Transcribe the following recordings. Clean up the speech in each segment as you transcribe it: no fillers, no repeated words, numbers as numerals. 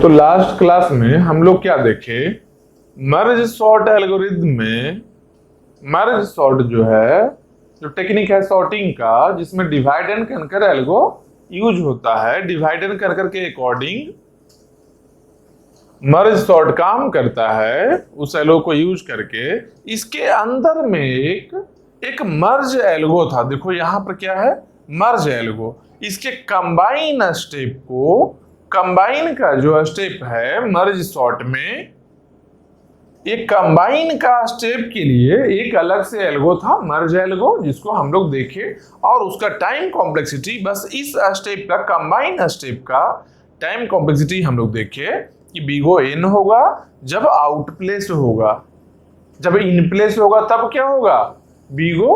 तो last class में हम लोग क्या देखे, मर्ज सॉर्ट एल्गोरिथम में मर्ज सॉर्ट जो टेक्निक है सॉर्टिंग का, जिसमें divide and conquer algo use होता है। डिवाइड एंड कनकर के अकॉर्डिंग मर्ज सॉर्ट काम करता है उस एल्गो को यूज करके। इसके अंदर में एक मर्ज एल्गो था। देखो यहां पर क्या है, मर्ज एल्गो। इसके कंबाइन स्टेप को, कंबाइन का जो स्टेप है मर्ज सॉर्ट में, एक कंबाइन का स्टेप के लिए एक अलग से एल्गो था, मर्ज एल्गो, जिसको हम लोग देखे। और उसका टाइम कॉम्प्लेक्सिटी, बस इस स्टेप का, कंबाइन स्टेप का टाइम कॉम्प्लेक्सिटी हम लोग देखे कि बीगो n होगा जब आउट प्लेस होगा, जब इन प्लेस होगा तब क्या होगा, बीगो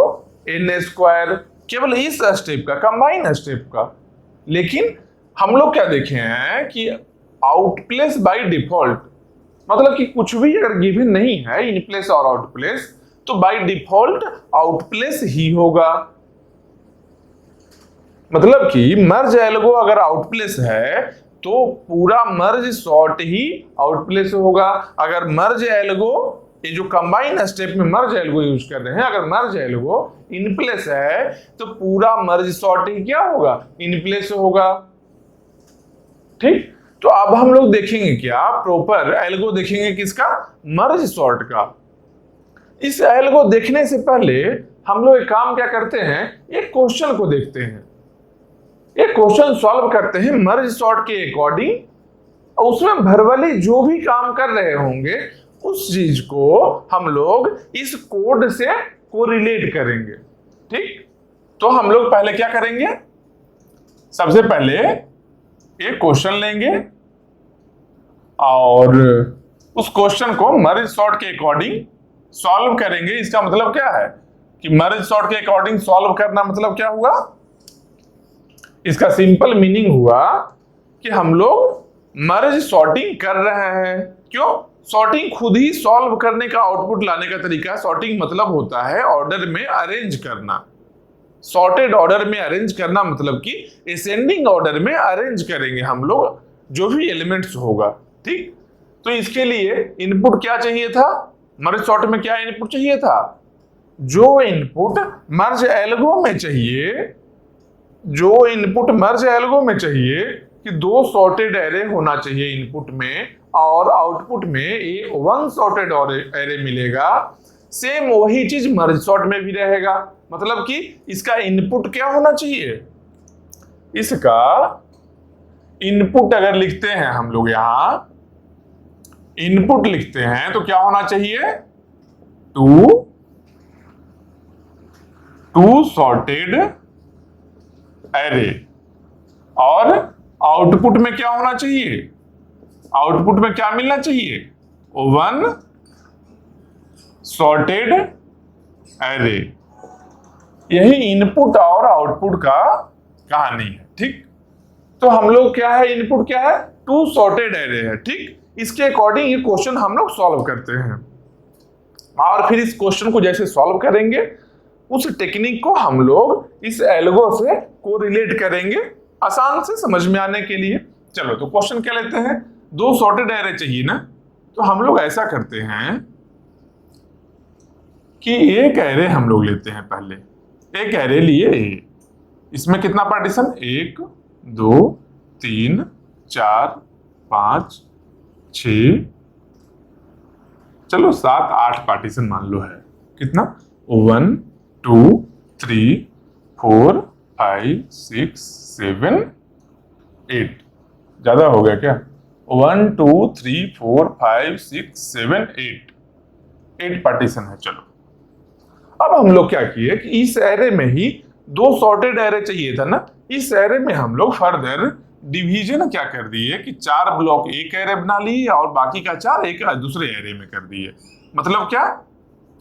n स्क्वायर, केवल इस स्टेप का, कंबाइन स्टेप का। लेकिन हम लोग क्या देखे हैं कि आउट प्लेस बाय डिफॉल्ट, मतलब कि कुछ भी अगर गिवन नहीं है, इन प्लेस और आउट प्लेस, तो बाय डिफॉल्ट आउट प्लेस ही होगा। मतलब कि मर्ज एल्गो अगर आउट प्लेस है तो पूरा मर्ज सॉर्ट ही आउट प्लेस होगा। अगर मर्ज एल्गो, ये जो कंबाइन स्टेप में मर्ज एल्गो यूज कर रहे हैं, अगर मर्ज एल्गो इन प्लेस है तो पूरा मर्ज सॉर्ट ही क्या होगा, इन प्लेस होगा। ठीक, तो अब हम लोग देखेंगे क्या, प्रॉपर एल्गो देखेंगे किसका, मर्ज सॉर्ट का। इस एल्गो देखने से पहले हम लोग एक काम क्या करते हैं, एक क्वेश्चन को देखते हैं, एक क्वेश्चन सॉल्व करते हैं मर्ज सॉर्ट के अकॉर्डिंग। उसमें वर्बली जो भी काम कर रहे होंगे उस चीज को हम लोग इस कोड से कोरिलेट करेंगे। ठीक, तो हम लोग पहले क्या करेंगे, सबसे पहले एक क्वेश्चन लेंगे और उस क्वेश्चन को मर्ज सॉर्ट के अकॉर्डिंग सॉल्व करेंगे। इसका मतलब क्या है कि मर्ज सॉर्ट के अकॉर्डिंग सॉल्व करना मतलब क्या हुआ, इसका सिंपल मीनिंग हुआ कि हम लोग मर्ज सॉर्टिंग कर रहे हैं। क्यों, सॉर्टिंग खुद ही सॉल्व करने का, आउटपुट लाने का तरीका। सॉर्टिंग मतलब होता है ऑर्डर में अरेंज करना, सॉर्टेड ऑर्डर में अरेंज करना, मतलब कि असेंडिंग ऑर्डर में अरेंज करेंगे हम लोग जो भी एलिमेंट्स होगा। ठीक, तो इसके लिए इनपुट क्या चाहिए था, मर्ज सॉर्ट में क्या इनपुट चाहिए था, जो इनपुट मर्ज एल्गो में चाहिए, जो इनपुट मर्ज एल्गो में चाहिए कि दो सॉर्टेड एरे होना चाहिए इनपुट में और आउटपुट में वन सॉर्टेड एरे मिलेगा। सेम वही चीज मर्ज सॉर्ट में भी रहेगा। मतलब कि इसका इनपुट क्या होना चाहिए, इसका इनपुट अगर लिखते हैं हम लोग, यहां इनपुट लिखते हैं तो क्या होना चाहिए, टू सॉर्टेड एरे। और आउटपुट में क्या होना चाहिए, आउटपुट में क्या मिलना चाहिए, वन सॉर्टेड एरे। यही इनपुट और आउटपुट का कहानी है। ठीक, तो हम लोग क्या है, इनपुट क्या है, टू सॉर्टेड एरे है। ठीक, इसके अकॉर्डिंग ये क्वेश्चन हम लोग सॉल्व करते हैं। और फिर इस क्वेश्चन को जैसे सॉल्व करेंगे, उस टेक्निक को हम लोग इस एल्गो से कोरिलेट करेंगे, आसान से समझ में आने के लिए। चलो, तो क्वेश्चन क्या लेते हैं, दो सॉर्टेड एरे चाहिए ना, तो हम लोग ऐसा करते हैं कि एक एरे हम लोग लेते हैं। पहले एक एरे लिए, इसमें कितना पार्टीशन, 1 2 3 4 5 6, चलो 7 8 पार्टीशन मान लो है। कितना, 1 2 3 4 5 6 7 8, ज्यादा हो गया क्या, 1 2 3 4 5 6 7 8 पार्टीशन है। चलो, अब हम लोग क्या किए कि इस एरे में ही दो सॉर्टेड एरे चाहिए था ना, इस एरे में हम लोग फर्दर डिवीजन क्या कर दिए कि 4 ब्लॉक एक एरे बना लिए और बाकी का 4 एक दूसरे एरे में कर दिए। मतलब क्या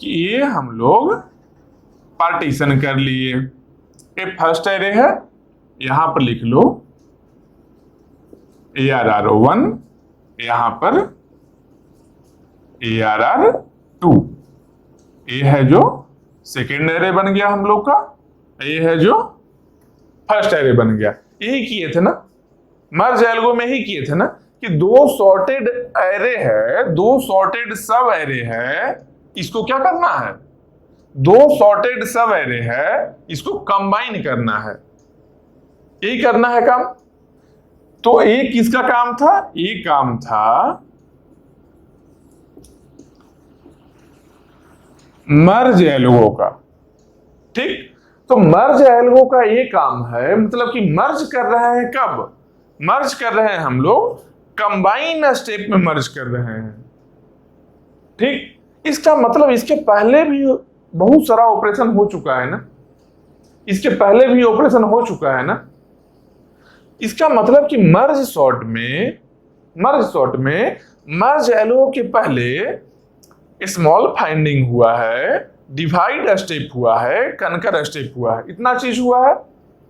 कि ये हम लोग पार्टीशन कर लिए। ये फर्स्ट एरे है, यहां पर लिख लो ARR1, यहां पर ARR2। ये है जो सेकेंड एरे बन गया हम लोग का, ये है जो फर्स्ट एरे बन गया। यही किए थे ना, मर्ज एल्गो में ही किए थे ना कि दो सॉर्टेड एरे है, दो सॉर्टेड सब एरे है, इसको क्या करना है, दो सॉर्टेड सब एरे है, इसको कंबाइन करना है, यही करना है काम। तो एक किसका काम था, एक काम था मर्ज एल्गो का। ठीक, तो मर्ज एल्गो का ये काम है, मतलब कि मर्ज कर रहे हैं, कब मर्ज कर रहे हैं हम लोग, कंबाइन स्टेप में मर्ज कर रहे हैं। ठीक, इसका मतलब इसके पहले भी बहुत सारा ऑपरेशन हो चुका है ना, इसके पहले भी ऑपरेशन हो चुका है ना। इसका मतलब कि मर्ज सॉर्ट में मर्ज एल्गो के पहले स्मॉल फाइंडिंग हुआ है, डिवाइड स्टेप हुआ है, कनकर स्टेप हुआ है, इतना चीज हुआ है।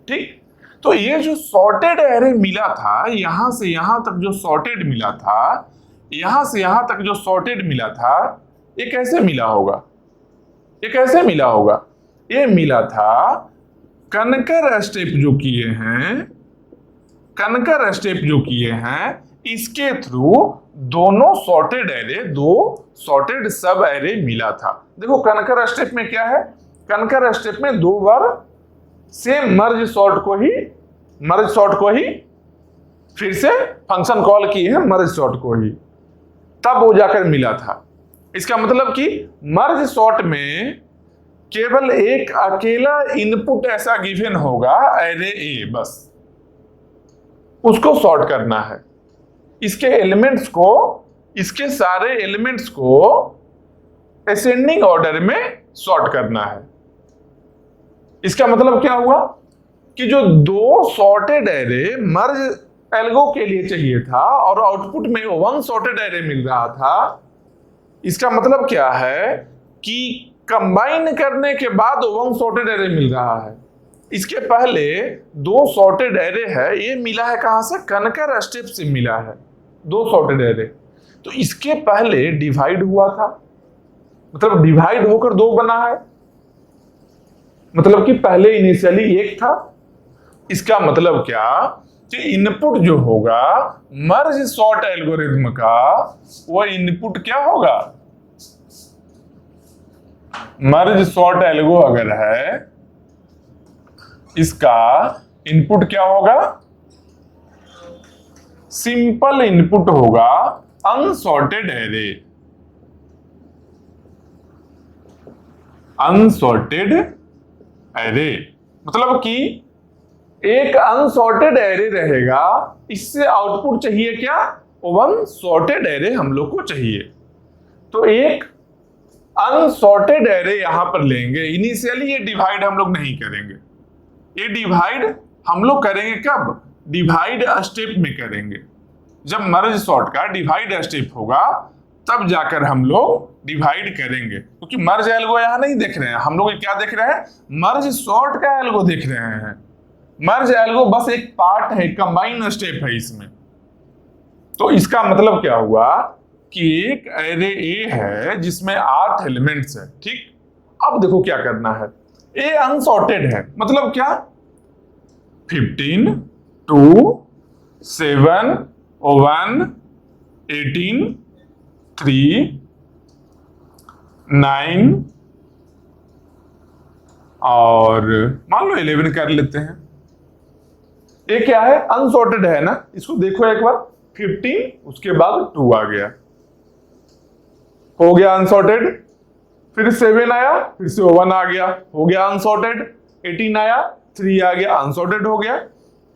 ठीक, तो ये जो सॉर्टेड एरे मिला था, यहां से यहां तक जो सॉर्टेड मिला था, यहां से यहां तक जो सॉर्टेड मिला था, ये कैसे मिला होगा, ये कैसे मिला होगा, ये मिला था कनकर स्टेप जो किए हैं, कनकर स्टेप जो किए हैं, इसके थ्रू दोनों सॉर्टेड एरे, दो सॉर्टेड सब एरे मिला था। देखो कनकर स्टेप में क्या है, कनकर स्टेप में दो बार सेम मर्ज सॉर्ट को ही फिर से फंक्शन कॉल किए हैं, मर्ज सॉर्ट को ही, तब वो जाकर मिला था। इसका मतलब कि मर्ज सॉर्ट में केवल एक अकेला इनपुट ऐसा गिवन होगा, एरे ए, बस उसको सॉर्ट करना है, इसके एलिमेंट्स को, इसके सारे एलिमेंट्स को असेंडिंग ऑर्डर में सॉर्ट करना है। इसका मतलब क्या हुआ कि जो दो सॉर्टेड एरे मर्ज एल्गो के लिए चाहिए था और आउटपुट में वन सॉर्टेड एरे मिल रहा था, इसका मतलब क्या है कि कंबाइन करने के बाद वन सॉर्टेड एरे मिल रहा है। इसके पहले दो सॉर्टेड एरे है, ये मिला है कहां से, कनकर स्टेप से मिला है, दो सॉर्टेड एरे। तो इसके पहले डिवाइड हुआ था, मतलब डिवाइड होकर दो बना है, मतलब कि पहले इनिशियली एक था। इसका मतलब क्या कि इनपुट जो होगा मर्ज सॉर्ट एल्गोरिथम का, वो इनपुट क्या होगा, मर्ज सॉर्ट एल्गो अगर है, इसका इनपुट क्या होगा, सिंपल इनपुट होगा अनसॉर्टेड एरे, अनसॉर्टेड एरे, मतलब कि एक अनसॉर्टेड एरे रहेगा, इससे आउटपुट चाहिए क्या, वन सॉर्टेड एरे हम लोग को चाहिए। तो एक अनसॉर्टेड एरे यहां पर लेंगे, इनिशियली ये डिवाइड हम लोग नहीं करेंगे, ये डिवाइड हम लोग करेंगे कब, डिवाइड स्टेप में करेंगे। जब मर्ज सॉर्ट का डिवाइड स्टेप होगा तब जाकर हम लोग डिवाइड करेंगे, क्योंकि मर्ज एल्गो यहां नहीं देख रहे हैं हम लोग, क्या देख रहे हैं, मर्ज सॉर्ट का एल्गो देख रहे हैं। मर्ज एल्गो बस एक पार्ट है, कंबाइन स्टेप है इसमें। तो इसका मतलब क्या हुआ कि एक एरे ए है जिसमें 8 एलिमेंट्स है। ठीक, अब देखो क्या करना है, ए अनसॉर्टेड है, मतलब क्या, 15, 2, 7, 1, 18, 3, 9 और मान लो 11 कर लेते हैं। ये क्या है, अनसॉर्टेड है ना, इसको देखो एक बार, 15 उसके बाद 2 आ गया, हो गया अनसॉर्टेड। फिर 7 आया, फिर से 1 आ गया, हो गया अनसॉर्टेड। 18 आया, 3 आ गया, अनसॉर्टेड हो गया।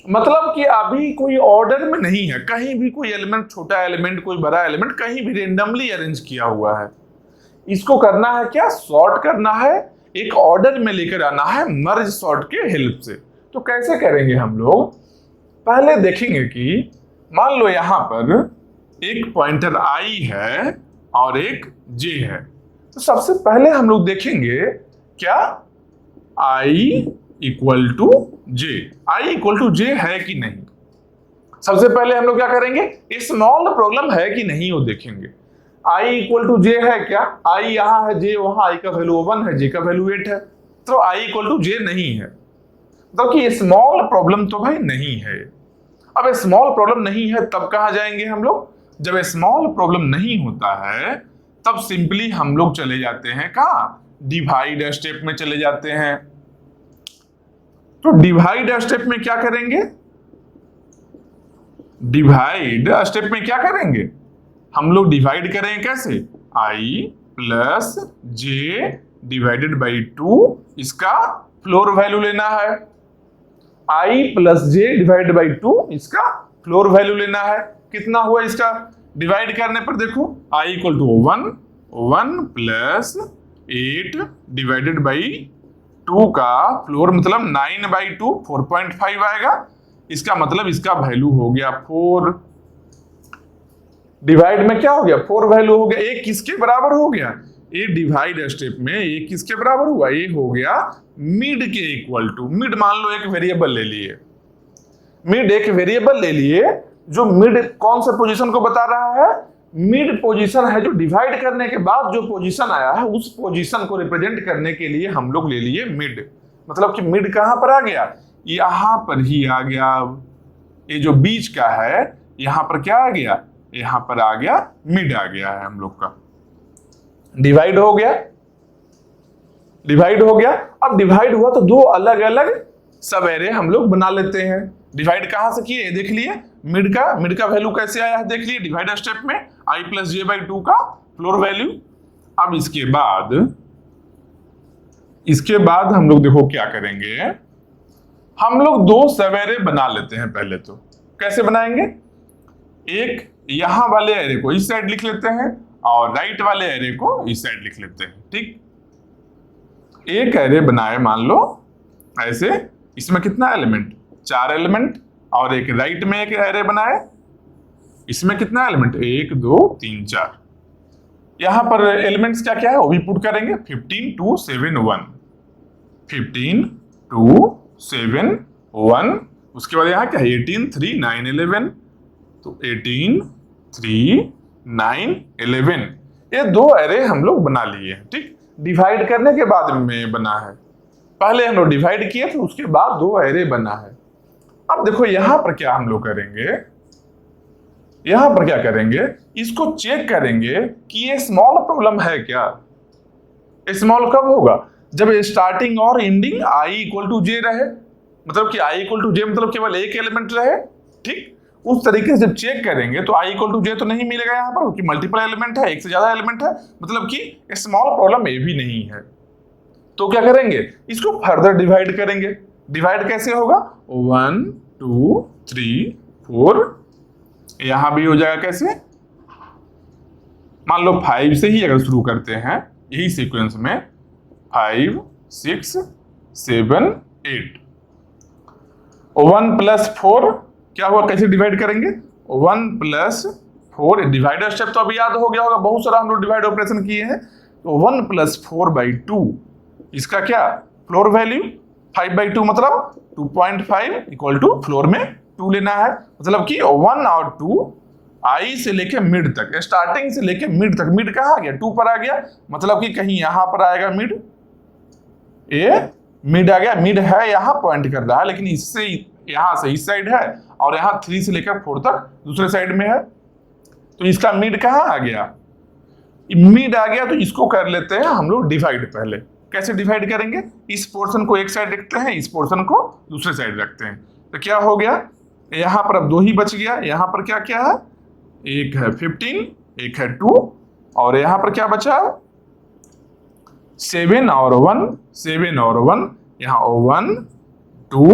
मतलब कि अभी कोई ऑर्डर में नहीं है, कहीं भी कोई एलिमेंट, छोटा एलिमेंट कोई बड़ा एलिमेंट कहीं भी रेंडमली अरेंज किया हुआ है। इसको करना है क्या, सॉर्ट करना है, एक ऑर्डर में लेकर आना है मर्ज सॉर्ट के हेल्प से। तो कैसे करेंगे हम लोग, पहले देखेंगे कि मान लो यहां पर एक पॉइंटर i है और एक j है। तो सबसे पहले हम लोग देखेंगे क्या, i equal to j, i equal to j है कि नहीं। सबसे पहले हम लोग क्या करेंगे, स्मॉल प्रॉब्लम है कि नहीं वो देखेंगे। i इक्वल टू j है क्या, i यहां है, j वहां, i का वैल्यू 1 है, j का वैल्यू 8 है, तो i इक्वल टू j नहीं है, तो कि स्मॉल प्रॉब्लम तो भाई नहीं है। अब स्मॉल प्रॉब्लम नहीं है तब कहाँ जाएंगे हम लोग? जब स्मॉल प्रॉब्लम नहीं होता है तब सिंपली हम लोग चले जाते हैं कहाँ? डिवाइड स्टेप में चले जाते हैं। तो डिवाइड स्टेप में क्या करेंगे? डिवाइड स्टेप में क्या करेंगे? हम लोग डिवाइड करेंगे कैसे? i plus J divided by 2, इसका फ्लोर वैल्यू लेना है। i plus J divided by 2, इसका फ्लोर वैल्यू लेना है। कितना हुआ इसका? डिवाइड करने पर देखो i equal to 1 plus 8 divided by 2 का फ्लोर मतलब 9 बाई 2 4.5 आएगा। इसका मतलब इसका वैल्यू हो गया 4। डिवाइड में क्या हो गया? 4 वैल्यू हो गया। ये किसके बराबर हो गया? ये डिवाइड स्टेप में ये किसके बराबर हुआ? ये हो गया मिड के इक्वल टू। मिड मान लो एक वेरिएबल ले लिए, मिड एक वेरिएबल ले लिए, जो मिड कौन सा पोजीशन को बता रहा है? मिड पोजीशन है जो डिवाइड करने के बाद जो पोजीशन आया है उस पोजीशन को रिप्रेजेंट करने के लिए हम लोग ले लिए मिड। मतलब कि मिड कहां पर आ गया? यहां पर ही आ गया। ये जो बीच का है यहां पर क्या आ गया? यहां पर आ गया मिड आ गया है हम लोग का। डिवाइड हो गया, डिवाइड हो गया। अब डिवाइड हुआ तो दो अलग अलग सब एरे हम लोग बना लेते हैं। डिवाइड कहां से किए देख लिए? मिड का वैल्यू कैसे आया है देख लिए डिवाइड स्टेप में, i प्लस जे बाई 2 का फ्लोर वैल्यू। अब इसके बाद हम लोग देखो क्या करेंगे, हम लोग दो सब एरे बना लेते हैं। पहले तो कैसे बनाएंगे? एक यहां वाले एरे को इस साइड लिख लेते हैं और राइट वाले एरे को इस साइड लिख लेते हैं। ठीक, एक एरे बनाए मान लो ऐसे, इसमें कितना एलिमेंट? 4 एलिमेंट। और एक राइट में एक एरे बनाए, इसमें कितना एलिमेंट? 1 2 3 4। यहां पर एलिमेंट्स क्या क्या है वो भी पुट करेंगे। 15 2 7 1, 15 2 7 1। उसके बाद यहां क्या है? 18 3 9 11। तो 18 3 9 11 ये दो एरे हम लोग बना लिए हैं। ठीक, डिवाइड करने के बाद में बना है। पहले हम लोग डिवाइड किए थे उसके बाद दो एरे बना है। अब देखो यहां पर क्या हम लोग करेंगे, यहां पर क्या करेंगे, इसको चेक करेंगे कि ये स्मॉल प्रॉब्लम है क्या। स्मॉल कब होगा? जब स्टार्टिंग और एंडिंग i इक्वल टू जे रहे, मतलब कि i इक्वल टू जे मतलब केवल एक एलिमेंट रहे। ठीक, उस तरीके से जब चेक करेंगे तो i इक्वल टू जे तो नहीं मिलेगा यहाँ पर, क्योंकि मल्टीपल एलिमेंट है, एक से ज्यादा एलिमेंट है, मतलब कि स्मॉल प्रॉब्लम ये भी नहीं है। तो क्या करेंगे? इसको फर्दर डिवाइड करेंगे। डिवाइड कैसे होगा? 1 2 3 4। यहां भी हो जाएगा कैसे? मान लो 5 से ही अगर शुरू करते हैं यही सीक्वेंस में, 5 6 7 8। 1 प्लस 4 क्या हुआ? कैसे डिवाइड करेंगे? 1 प्लस 4 डिवाइडर स्टेप तो अभी याद हो गया होगा, बहुत सारा हम लोग डिवाइड ऑपरेशन किए हैं। तो 1 प्लस 4 बाई 2, इसका क्या फ्लोर वैल्यू? 5 बाई 2 मतलब 2.5 इक्वल टू फ्लोर में 2 लेना है। मतलब कि 1 और 2 i से लेके मिड तक, स्टार्टिंग से लेके मिड तक। मिड कहाँ आ गया? 2 पर आ गया, मतलब कि कहीं यहां पर आएगा मिड। ये मिड आ गया, मिड है यहां पॉइंट कर रहा है, लेकिन इससे यहां से इस साइड है और यहां 3 से लेकर 4 तक दूसरे साइड में है। तो इसका मिड कहां आ गया? मिड आ गया। तो इसको कर लेते हैं हम लोग डिवाइड। पहले कैसे डिवाइड करेंगे? इस पोर्शन को एक साइड रखते हैं, इस पोर्शन को दूसरे साइड रखते हैं। तो क्या हो गया? यहां पर अब 2 ही बच गया। यहां पर क्या क्या है? एक है 15, एक है 2, और यहां पर क्या बचा? 7 और 1, 7 और 1। यहां 1 2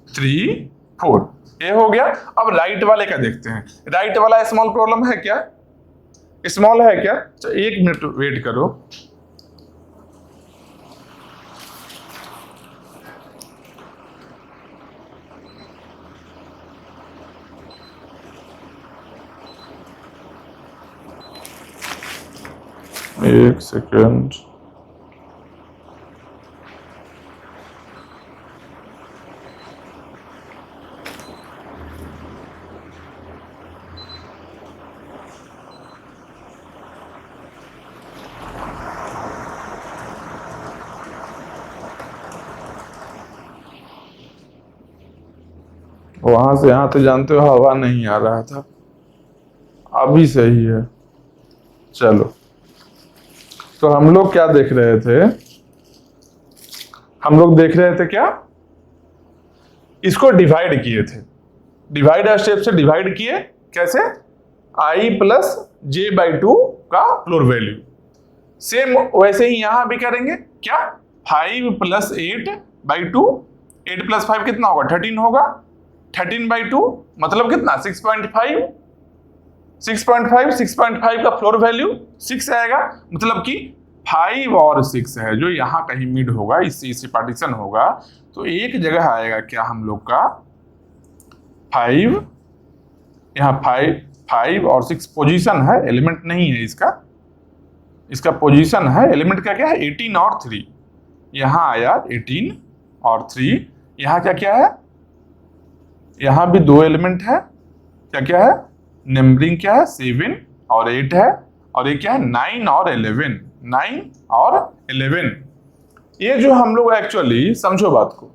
3 4 ये हो गया। अब राइट वाले का देखते हैं। राइट वाला स्मॉल प्रॉब्लम है क्या? स्मॉल है क्या? तो 1 मिनट वेट करो। एक सेकेंड। वहां से यहां तो जानते हो हवा नहीं आ रहा था, अभी सही है। चलो, तो हम लोग क्या देख रहे थे, हम लोग देख रहे थे क्या, इसको डिवाइड किए थे, डिवाइड स्टेप से डिवाइड किए, कैसे, i plus J by two का फ्लोर वैल्यू। सेम वैसे ही यहां भी करेंगे, क्या, 5 प्लस 8 बाई टू, 8 प्लस 5 कितना होगा, 13 होगा, 13 बाई टू मतलब कितना, 6.5, 6.5 का फ्लोर वैल्यू 6 आएगा, मतलब कि 5 और 6 है जो यहाँ कहीं मिड होगा, इससे पार्टीशन होगा, तो एक जगह आएगा क्या हम लोग का 5, यहाँ 5 और 6 पोजीशन है, एलिमेंट नहीं है इसका पोजीशन है, एलिमेंट का क्या है 18 और 3, यहाँ आया 18 और 3, यहाँ क्या क्या है, यहाँ भी 2 एलिमेंट है, क्या क्या है, नंबरिंग क्या है 7 और 8 है, और ये क्या है 9 और 11, 9 और 11। ये जो हम लोग एक्चुअली समझो बात को,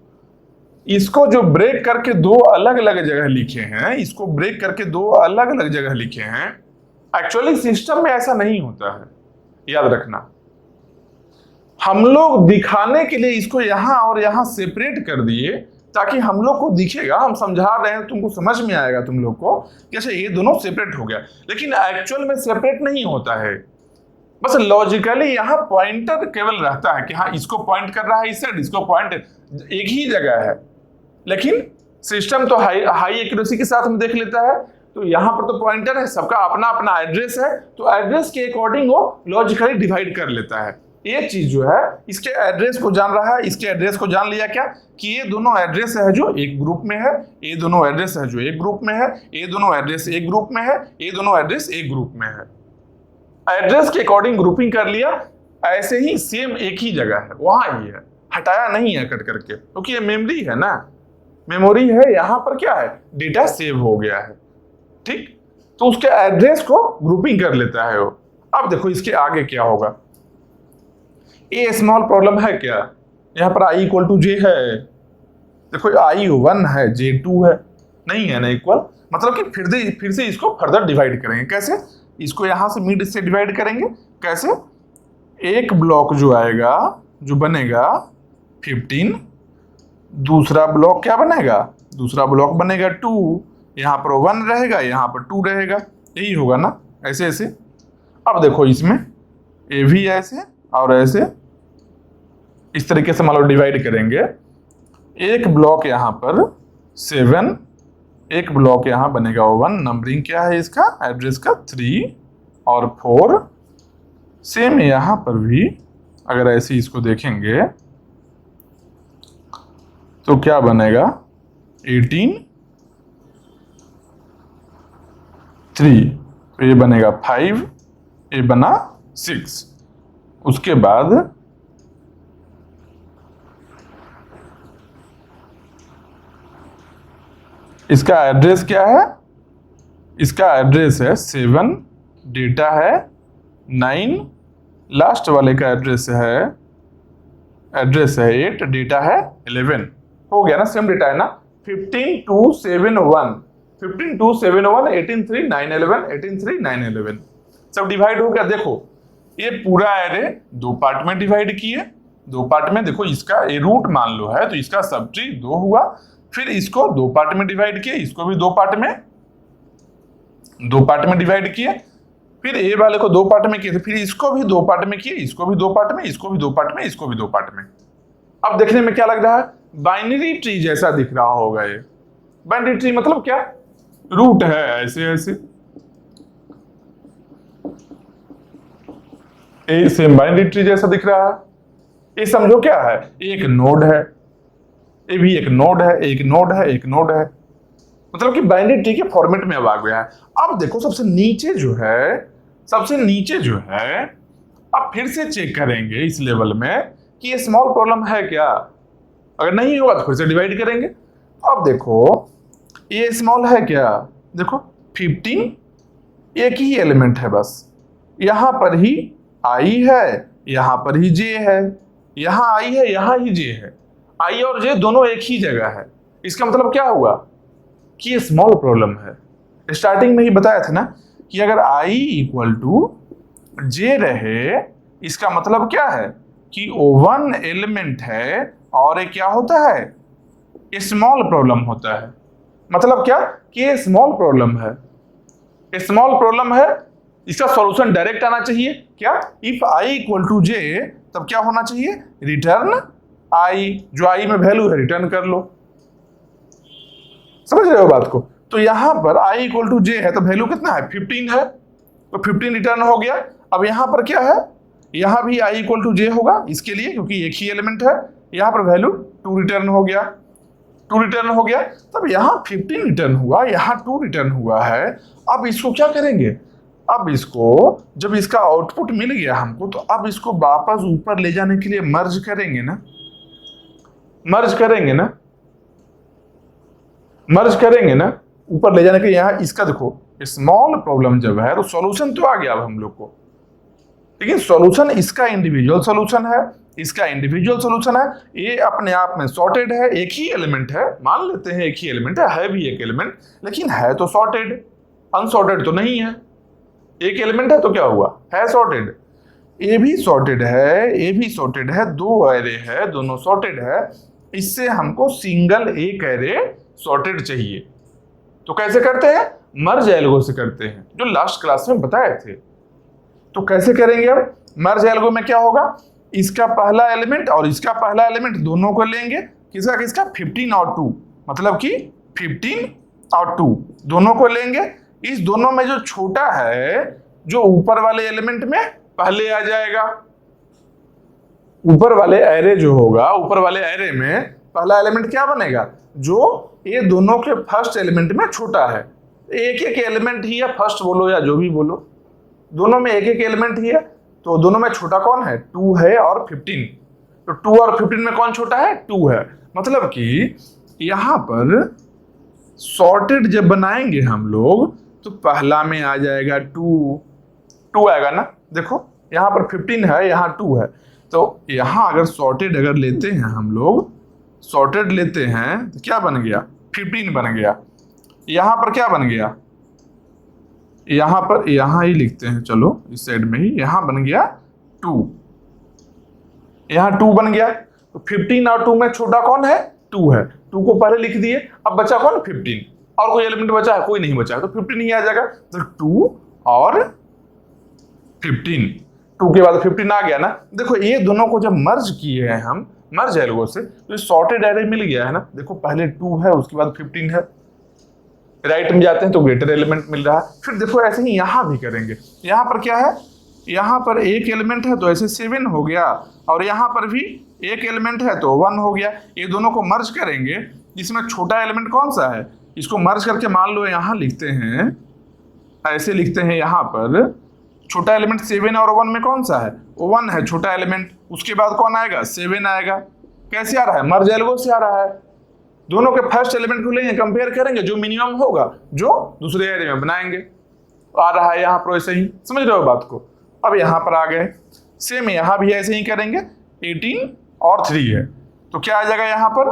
इसको जो ब्रेक करके 2 अलग अलग जगह लिखे हैं, इसको ब्रेक करके 2 अलग अलग जगह लिखे हैं, एक्चुअली सिस्टम में ऐसा नहीं होता है, याद रखना। हम लोग दिखाने के लिए इसको यहां और यहां सेपरेट कर दिए ताकि हम लोग को दिखेगा, हम समझा रहे हैं, तुमको समझ में आएगा तुम लोग को कि अच्छा ये दोनों सेपरेट हो गया, लेकिन एक्चुअल में सेपरेट नहीं होता है, बस लॉजिकली यहाँ पॉइंटर केवल रहता है कि हाँ इसको पॉइंट कर रहा है इस साइड, इसको पॉइंट एक ही जगह है, लेकिन सिस्टम तो हाई एक्यूरेसी के साथ में देख लेता है, तो यहाँ पर तो पॉइंटर है, सबका अपना अपना एड्रेस है, तो एड्रेस के अकॉर्डिंग वो लॉजिकली डिवाइड कर लेता है। ये चीज जो है इसके एड्रेस को जान रहा है, इसके एड्रेस को जान लिया क्या कि ये दोनों एड्रेस है जो एक ग्रुप में है, ये दोनों एड्रेस है जो एक ग्रुप में है, ये दोनों एड्रेस एक ग्रुप में है, ये दोनों एड्रेस एक ग्रुप में है, एड्रेस के अकॉर्डिंग ग्रुपिंग कर लिया। ऐसे ही सेम एक ही जगह है, वहां ही है, हटाया नहीं है कट करके, क्योंकि ये मेमोरी है ना, मेमोरी है, यहां पर क्या है डेटा सेव हो गया है, ठीक, तो उसके एड्रेस को ग्रुपिंग कर लेता है वो। अब देखो इसके आगे क्या होगा, ये स्मॉल प्रॉब्लम है क्या, यहाँ पर i इक्वल टू जे है, देखो i 1 है j 2 है, नहीं है ना इक्वल, मतलब कि फिर से इसको फर्दर डिवाइड करेंगे, कैसे, इसको यहां से मिड से डिवाइड करेंगे, कैसे, एक ब्लॉक जो आएगा जो बनेगा 15, दूसरा ब्लॉक क्या बनेगा, दूसरा ब्लॉक बनेगा 2, यहाँ पर 1 रहेगा, यहाँ पर 2 रहेगा, यही होगा ना, ऐसे ऐसे। अब देखो इसमें ये भी ऐसे और ऐसे, इस तरीके से मान लो डिवाइड करेंगे, एक ब्लॉक यहाँ पर 7, एक ब्लॉक यहाँ बनेगा 1, नंबरिंग क्या है इसका एड्रेस का 3 और 4, सेम यहाँ पर भी अगर ऐसे इसको देखेंगे तो क्या बनेगा 18 3, तो ये बनेगा 5, ये बना 6, उसके बाद इसका एड्रेस क्या है, इसका एड्रेस है 7, डेटा है 9, लास्ट वाले का एड्रेस है 8, डेटा है 11, हो गया ना, सेम डेटा है ना, 15 2 7 1, 15 2 7 1, 18 3 9 11, 18 3 9 11, सब डिवाइड हो गया। देखो ये पूरा एरे 2 पार्ट में डिवाइड किए, 2 पार्ट में, देखो इसका ये रूट मान लो है तो इसका सब ट्री 2 हुआ, फिर इसको 2 पार्ट में डिवाइड किए, इसको भी 2 पार्ट में डिवाइड किए, फिर ए वाले को 2 पार्ट में किए, फिर इसको भी 2 पार्ट में किए, इसको भी 2 पार्ट में, इसको भी 2 पार्ट में, इसको भी 2 पार्ट में। अब देखने में क्या लग रहा है, बाइनरी ट्री जैसा दिख रहा होगा, ये बाइनरी ट्री मतलब क्या, रूट है ऐसे ऐसे, ये सेम बाइनरी ट्री जैसा दिख रहा है, ये समझो क्या है, एक नोड है, ये भी एक नोड है, एक नोड है, एक नोड है, मतलब कि बाइनरी ट्री के फॉर्मेट में अब आ गया है। अब देखो सबसे नीचे जो है, अब फिर से चेक करेंगे इस लेवल में कि ये स्मॉल प्रॉब्लम है क्या, अगर नहीं होगा तो फिर से डिवाइड करेंगे। अब देखो ये स्मॉल है क्या, देखो 15 एक ही एलिमेंट है, बस यहां पर ही i है, यहां पर ही j है, यहां i है, यहां ही j है, i और j दोनों एक ही जगह है, इसका मतलब क्या हुआ, कि ये स्मॉल प्रॉब्लम है। स्टार्टिंग में ही बताया था ना कि अगर i इक्वल टू j रहे, इसका मतलब क्या है कि वन एलिमेंट है और ये क्या होता है, स्मॉल प्रॉब्लम होता है। मतलब क्या कि ये स्मॉल प्रॉब्लम है, स्मॉल प्रॉब्लम है, इसका सॉल्यूशन डायरेक्ट आना चाहिए। क्या, if i equal to j, तब क्या होना चाहिए, रिटर्न i, जो i में वैल्यू है रिटर्न कर लो। समझ रहे हो बात को? तो यहां पर i इक्वल टू j है तो वैल्यू कितना है, 15 है, तो 15 रिटर्न हो गया। अब यहां पर क्या है, यहां भी i इक्वल टू j होगा इसके लिए, क्योंकि एक ही एलिमेंट है। यहां पर वैल्यू 2 रिटर्न हो गया, 2 रिटर्न हो गया। तब यहां 15 रिटर्न हुआ, यहां 2 रिटर्न हुआ है। अब इसको क्या करेंगे, अब इसको जब इसका आउटपुट मिल गया हमको, तो अब इसको वापस ऊपर ले जाने के लिए मर्ज करेंगे ना, मर्ज करेंगे ना, मर्ज करेंगे ना ऊपर ले जाने के लिए। यहां इसका देखो स्मॉल प्रॉब्लम जब है तो सॉल्यूशन तो आ गया अब हम लोग को, लेकिन सॉल्यूशन इसका इंडिविजुअल सॉल्यूशन है, इसका इंडिविजुअल सॉल्यूशन है। ये अपने आप में सॉर्टेड है, एक ही एलिमेंट है, मान लेते हैं एक ही एलिमेंट है भी एक एलिमेंट, लेकिन है तो सॉर्टेड, अनसॉर्टेड तो नहीं है। एक एलिमेंट है तो क्या हुआ, है सॉर्टेड। ए भी सॉर्टेड है, ए भी सॉर्टेड है, दो एरे है, दोनों सॉर्टेड है। इससे हमको सिंगल एक एरे सॉर्टेड चाहिए, तो कैसे करते हैं, मर्ज एल्गो से करते हैं, जो लास्ट क्लास में बताए थे। तो कैसे करेंगे, अब मर्ज एल्गो में क्या होगा, इसका पहला एलिमेंट और इसका पहला एलिमेंट दोनों को लेंगे, किसका किसका, 15 और 2, मतलब कि 15 और 2 दोनों को लेंगे। इस दोनों में जो छोटा है, जो ऊपर वाले एलिमेंट में पहले आ जाएगा। ऊपर वाले एरे जो होगा, ऊपर वाले एरे में पहला एलिमेंट क्या बनेगा, जो ये दोनों के फर्स्ट एलिमेंट में छोटा है। एक एक एलिमेंट ही है, फर्स्ट बोलो या जो भी बोलो, दोनों में एक एक एलिमेंट ही है, तो दोनों में छोटा कौन है, 2 है और 15। तो 2 और 15 में कौन छोटा है, 2 है। मतलब कि यहां पर सॉर्टेड जब बनाएंगे हम लोग, तो पहला में आ जाएगा 2 आएगा ना। देखो यहां पर 15 है, यहां 2 है, तो यहां अगर सॉर्टेड अगर लेते हैं हम लोग, सॉर्टेड लेते हैं तो क्या बन गया, 15 बन गया। यहां पर क्या बन गया, यहां पर, यहां ही लिखते हैं, चलो इस साइड में ही, यहां बन गया 2, यहां 2 बन गया। तो 15 और 2 में छोटा कौन है, 2 है, 2 को पहले लिख दिए। अब बचा कौन, 15, और कोई एलिमेंट बचा है, कोई नहीं बचा है, तो 15 ही आ जाएगा। तो 2 और 15, 2 के बाद 15 आ गया ना। देखो ये दोनों को जब मर्ज किए हैं हम मर्ज एल्गो से, तो ये सॉर्टेड एरे मिल गया है ना। देखो पहले 2 है, उसके बाद 15 है, राइट में जाते हैं तो ग्रेटर एलिमेंट मिल रहा है। फिर देखो ऐसे ही यहां भी करेंगे, यहां पर क्या है, यहां पर एक एलिमेंट है तो ऐसे 7 हो गया, और यहां पर भी एक एलिमेंट है तो 1 हो गया। ये दोनों को मर्ज करेंगे, इसमें छोटा एलिमेंट कौन सा है, इसको मर्ज करके मान लो यहां लिखते हैं, ऐसे लिखते हैं, यहां पर छोटा एलिमेंट 7 और 1 में कौन सा है, 1 है छोटा एलिमेंट, उसके बाद कौन आएगा, 7 आएगा। कैसे आ रहा है, मर्ज एल्गो से आ रहा है। दोनों के फर्स्ट एलिमेंट को लेंगे, कंपेयर करेंगे, जो मिनिमम होगा जो दूसरे एरे में बनाएंगे, आ रहा है यहाँ पर ऐसे ही। समझ रहे हो बात को? अब यहाँ पर आ गए, सेम यहाँ भी ऐसे ही करेंगे। 18 और 3 है तो क्या आ जाएगा, यहाँ पर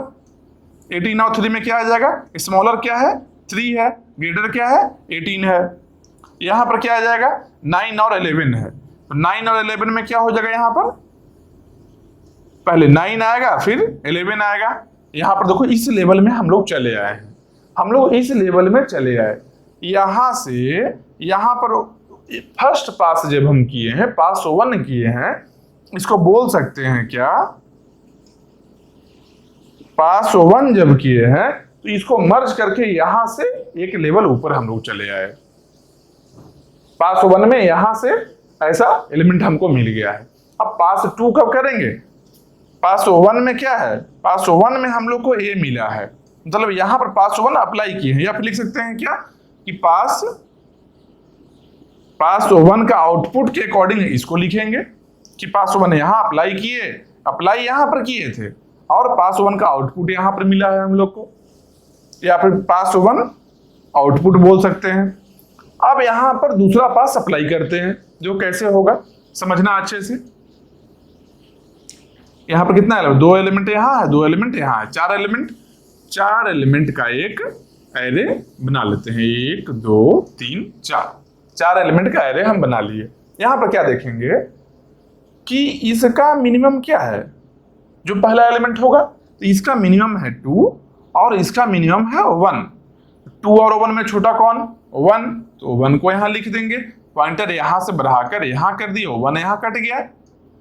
18 और 3 में क्या आ जाएगा, स्मॉलर क्या है, 3 है, ग्रेटर क्या है, 18 है। यहाँ पर क्या आ जाएगा, 9 और 11 है, तो 9 और 11 में क्या हो जाएगा, यहाँ पर पहले 9 आएगा फिर 11 आएगा। यहाँ पर देखो इस लेवल में हम लोग चले आए हैं, हम लोग इस लेवल में चले आए। यहाँ से यहाँ पर फर्स्ट पास जब हम किए हैं, पास 1 किए हैं, इसको बोल सकते हैं क्या, पास 1 जब किए हैं तो इसको मर्ज करके यहां से एक लेवल ऊपर हम लोग चले आए। पास 1 में यहां से ऐसा एलिमेंट हमको मिल गया है। अब पास 2 कब करेंगे, पास 1 में क्या है, पास 1 में हम लोग को ए मिला है, मतलब यहां पर पास 1 अप्लाई किए हैं, या फिर लिख सकते हैं क्या कि पास 1 का आउटपुट के अकॉर्डिंग इसको लिखेंगे कि पास 1 यहां अप्लाई किए, अप्लाई यहां पर किए थे, और पास 1 का आउटपुट यहां पर मिला है हम लोग को, या फिर पास 1 आउटपुट बोल सकते हैं। अब यहां पर दूसरा पास अप्लाई करते हैं, जो कैसे होगा समझना अच्छे से। यहां पर कितना एलिमेंट, 2 एलिमेंट यहां है, 2 एलिमेंट यहां है, 4 एलिमेंट, 4 एलिमेंट का एक एरे बना लेते हैं। 1 2 3 4, 4 एलिमेंट का एरे हम बना लिए। यहां पर क्या देखेंगे कि इसका मिनिमम क्या है, जो पहला एलिमेंट होगा तो इसका मिनिमम है 2 और इसका मिनिमम है 1। 2 और 1 में छोटा कौन? 1, तो 1 को यहां लिख देंगे, पॉइंटर यहां से बढ़ाकर यहां कर दिए, 1 यहां कट गया,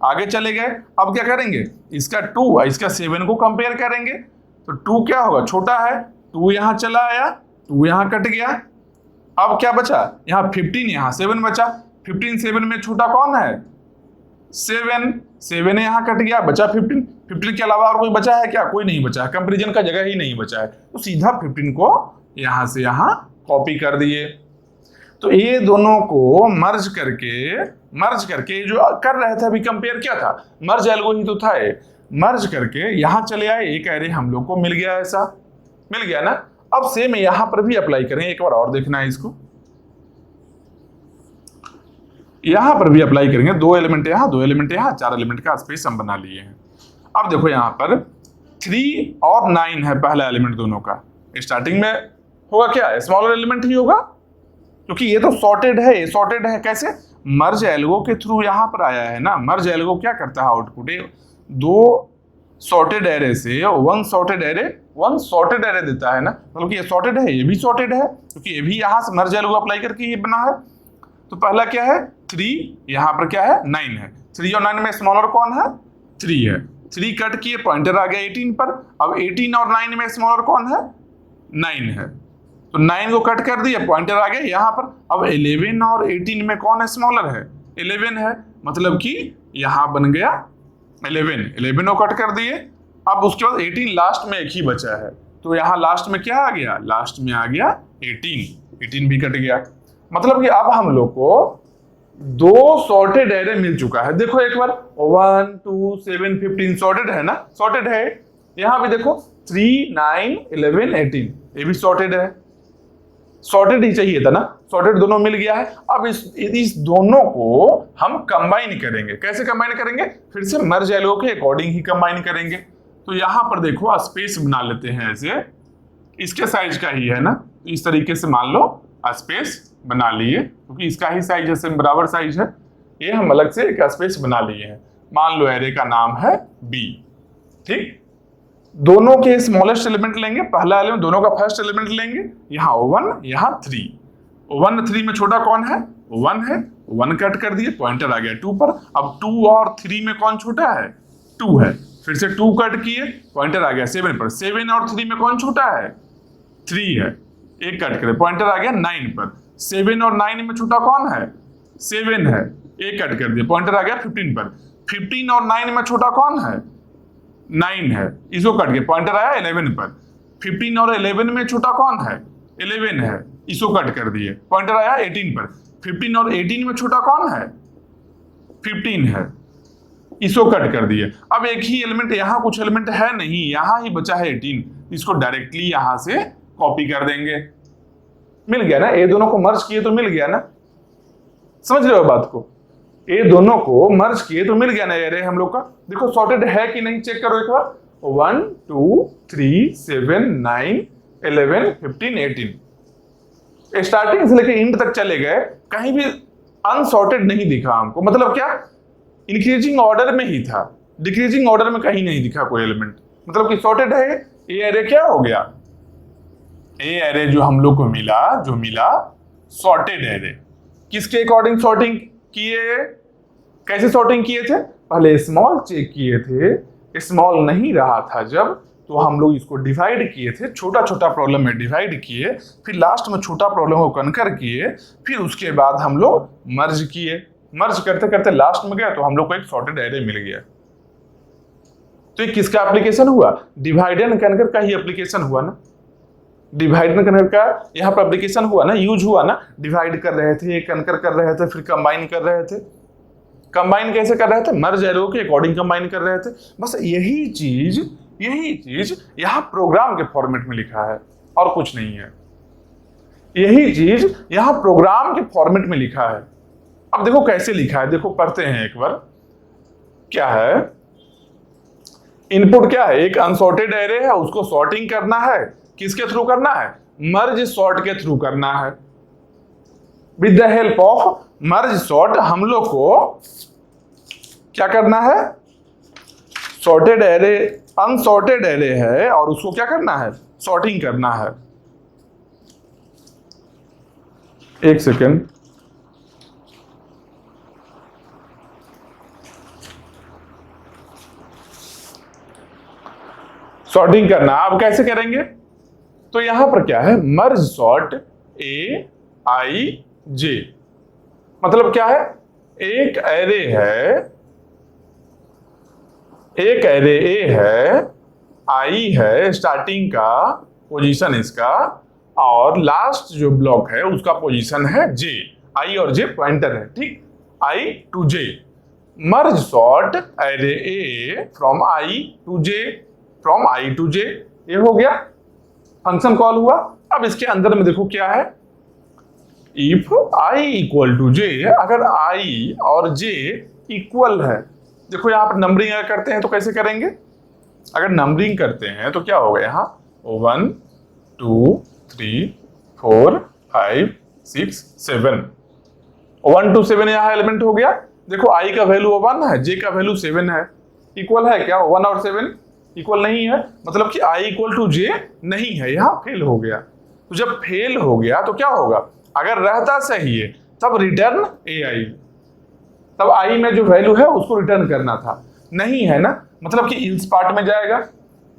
आगे चले गए। अब क्या करेंगे, इसका 2 और इसका 7 को कंपेयर करेंगे, तो 2 क्या होगा, छोटा है, 2 यहां चला आया, 2 यहां कट गया। अब क्या बचा, यहां 15, यहां 7 बचा। 15 7 में छोटा कौन है? 7, 7 यहां कट गया, बचा 15। 15 के अलावा और कोई बचा है क्या? कोई नहीं बचा है, कंपेरिजन का जगह ही नहीं बचा है, तो सीधा 15 को यहां से यहां कॉपी कर दिए। तो ये दोनों को मर्ज करके जो कर रहे थे अभी कंपेयर क्या था, मर्ज एल्गो ही तो था। मर्ज करके यहां चले आए, एक एरे हम लोग को मिल गया, ऐसा मिल गया ना। अब सेम यहां पर भी अप्लाई करें, एक बार और देखना है इसको, यहां पर भी अप्लाई करेंगे। 2 एलिमेंट यहां, 2 एलिमेंट यहां, 4 एलिमेंट का स्पेस हम बना लिए हैं। अब देखो यहां पर 3 और 9 है पहला एलिमेंट दोनों का। स्टार्टिंग में होगा क्या, स्मॉलर एलिमेंट ही होगा, क्योंकि ये तो सॉर्टेड है। ये सॉर्टेड है कैसे, मर्ज एल्गो के थ्रू यहां पर आया है ना। मर्ज एल्गो क्या करता है, आउटपुट 2 सॉर्टेड एरे से 1 सॉर्टेड एरे देता है ना, मतलब कि ये सॉर्टेड है, ये भी सॉर्टेड है, क्योंकि ये भी यहां से मर्ज एल्गो अप्लाई करके ये बना है। तो पहला क्या है 3, यहां पर क्या है 9 है। 3 और 9 में स्मॉलर कौन है, 3 है। 3 कट किए, पॉइंटर आ गया 18 पर। अब 18 और 9 में स्मॉलर कौन है, 9 है, तो 9 को कट कर दिया, पॉइंटर आ गया यहाँ पर। अब 11 और 18 में कौन स्मॉलर है, 11 है, मतलब कि यहाँ बन गया 11 को कट कर दिए। अब उसके बाद 18 लास्ट में एक ही बचा है, तो यहाँ लास्ट में क्या आ गया, लास्ट में आ गया 18 भी कट गया। मतलब कि अब हम लोग को 2 सॉर्टेड एरे मिल चुका है। देखो एक बार 1 2 7 15 सॉर्टेड है ना, सॉर्टेड है। यहाँ भी देखो 3 9 11 18, ये भी सॉर्टेड है, सॉर्टेड ही चाहिए था ना, सॉर्टेड दोनों मिल गया है। अब इस दोनों को हम कंबाइन करेंगे। कैसे कंबाइन करेंगे, फिर से मर्ज एल्गो के अकॉर्डिंग ही कंबाइन करेंगे। तो यहां पर देखो स्पेस बना लेते हैं, ऐसे इसके साइज का ही है ना, तो इस तरीके से मान लो स्पेस बना लिए, क्योंकि इसका ही साइज है, सेम बराबर साइज है। ये हम अलग से एक स्पेस बना लिए हैं। मान लो एरे का नाम है बी, ठीक। दोनों के स्मॉलेस्ट एलिमेंट लेंगे, पहला एलिमेंट दोनों का फर्स्ट एलिमेंट लेंगे, यहाँ 1 यहाँ 3। 1 3 में छोटा कौन है, 1 है, 1 कट कर दिए, पॉइंटर आ गया 2 पर। अब 2 और 3 में कौन छोटा है, 2 है, फिर से 2 कट किए, पॉइंटर आ गया 7 पर। 7 और 3 में कौन छोटा है, 3 है, एक कट करे, पॉइंटर आ गया 9 पर। 7 और 9 में छोटा कौन है, 7 है, एक कट कर दिया, पॉइंटर आ गया 15 पर। 15 और 9 में छोटा कौन है, 9 है, इसको कट के पॉइंटर आया 11 पर। 15 और 11 में छोटा कौन है, 11 है, इसको कट कर दिए, पॉइंटर आया 18 पर। 15 और 18 में छोटा कौन है, 15 है, इसको कट कर दिए। अब एक ही एलिमेंट, यहां कुछ एलिमेंट है नहीं, यहां ही बचा है 18, इसको डायरेक्टली यहां से कॉपी कर देंगे। मिल गया ना, ये दोनों को मर्ज किए तो मिल गया ना, समझ रहे हो बात को, ये दोनों को मर्ज किए तो मिल गया ना एरे हम लोग का। देखो सॉर्टेड है कि नहीं, चेक करो एक बार। 1 2 3 7 9 11 15 18, स्टार्टिंग से लेके एंड तक चले गए, कहीं भी अनसॉर्टेड नहीं दिखा हमको। मतलब क्या, इंक्रीजिंग ऑर्डर में ही था, डिक्रीजिंग ऑर्डर में कहीं नहीं दिखा कोई एलिमेंट, मतलब कि सॉर्टेड है। ये एरे क्या हो गया, ये एरे जो हम लोग को मिला सॉर्टेड एरे। किसके अकॉर्डिंग सॉर्टिंग किए, कैसे सॉर्टिंग किए थे, पहले स्मॉल चेक किए थे, स्मॉल नहीं रहा था जब, तो हम लोग इसको डिवाइड किए थे, छोटा छोटा प्रॉब्लम में डिवाइड किए, फिर लास्ट में छोटा प्रॉब्लम को कनकर किए, फिर उसके बाद हम लोग मर्ज किए। मर्ज करते करते लास्ट में गया तो हम लोग को एक सॉर्टेड एरे मिल गया। तो ये किसका एप्लीकेशन हुआ, डिवाइड एंड कनकर का ही एप्लीकेशन हुआ ना, डिवाइड एंड कनकर का यहाँ पर एप्लीकेशन हुआ ना, यूज हुआ ना। डिवाइड कर रहे थे, कनकर कर रहे थे, फिर कंबाइन कर रहे थे। कंबाइन कैसे कर रहे थे, मर्ज एरो के अकॉर्डिंग कंबाइन कर रहे थे। बस यही चीज यहाँ प्रोग्राम के फॉर्मेट में लिखा है, और कुछ नहीं है। यही चीज यहाँ प्रोग्राम के फॉर्मेट में लिखा है। अब देखो कैसे लिखा है, देखो पढ़ते हैं एक बार। क्या है, इनपुट क्या है, एक अनसॉर्टेड एरे है, उसको सॉर्टिंग करना है, किसके थ्रू करना है, मर्ज सॉर्ट के थ्रू करना है। With the help of merge sort हम लोग को क्या करना है, सॉर्टेड एरे, अनसॉर्टेड एरे है और उसको क्या करना है, सॉर्टिंग करना है। एक सेकेंड, सॉर्टिंग करना। अब कैसे करेंगे, तो यहां पर क्या है, मर्ज सॉर्ट ए आई जे, मतलब क्या है, एक एरे है, एक एरे ए है, आई है स्टार्टिंग का पोजीशन इसका, और लास्ट जो ब्लॉक है उसका पोजीशन है जे, आई और जे पॉइंटर है, ठीक, I to J. Merge sort array A from I to J, from I to J, ये हो गया, फंक्शन कॉल हुआ। अब इसके अंदर में देखो क्या है, इफ आई इक्वल टू जे, अगर आई और जे इक्वल है, देखो यहां पर नंबरिंग अगर करते हैं तो कैसे करेंगे, अगर नंबरिंग करते हैं तो क्या होगा, यहाँ 1 2 3 4 5 6 7, 1 to 7 यहाँ एलिमेंट हो गया। देखो आई का वैल्यू 1 है, जे का वैल्यू 7 है, इक्वल है क्या, 1 और 7 इक्वल नहीं है, मतलब कि आई इक्वल टू जे नहीं है, यहाँ फेल हो गया। तो जब फेल हो गया तो क्या होगा, अगर रहता सही है तब रिटर्न ए आई, तब आई में जो वैल्यू है उसको रिटर्न करना था, नहीं है ना, मतलब कि इल्स पार्ट में जाएगा,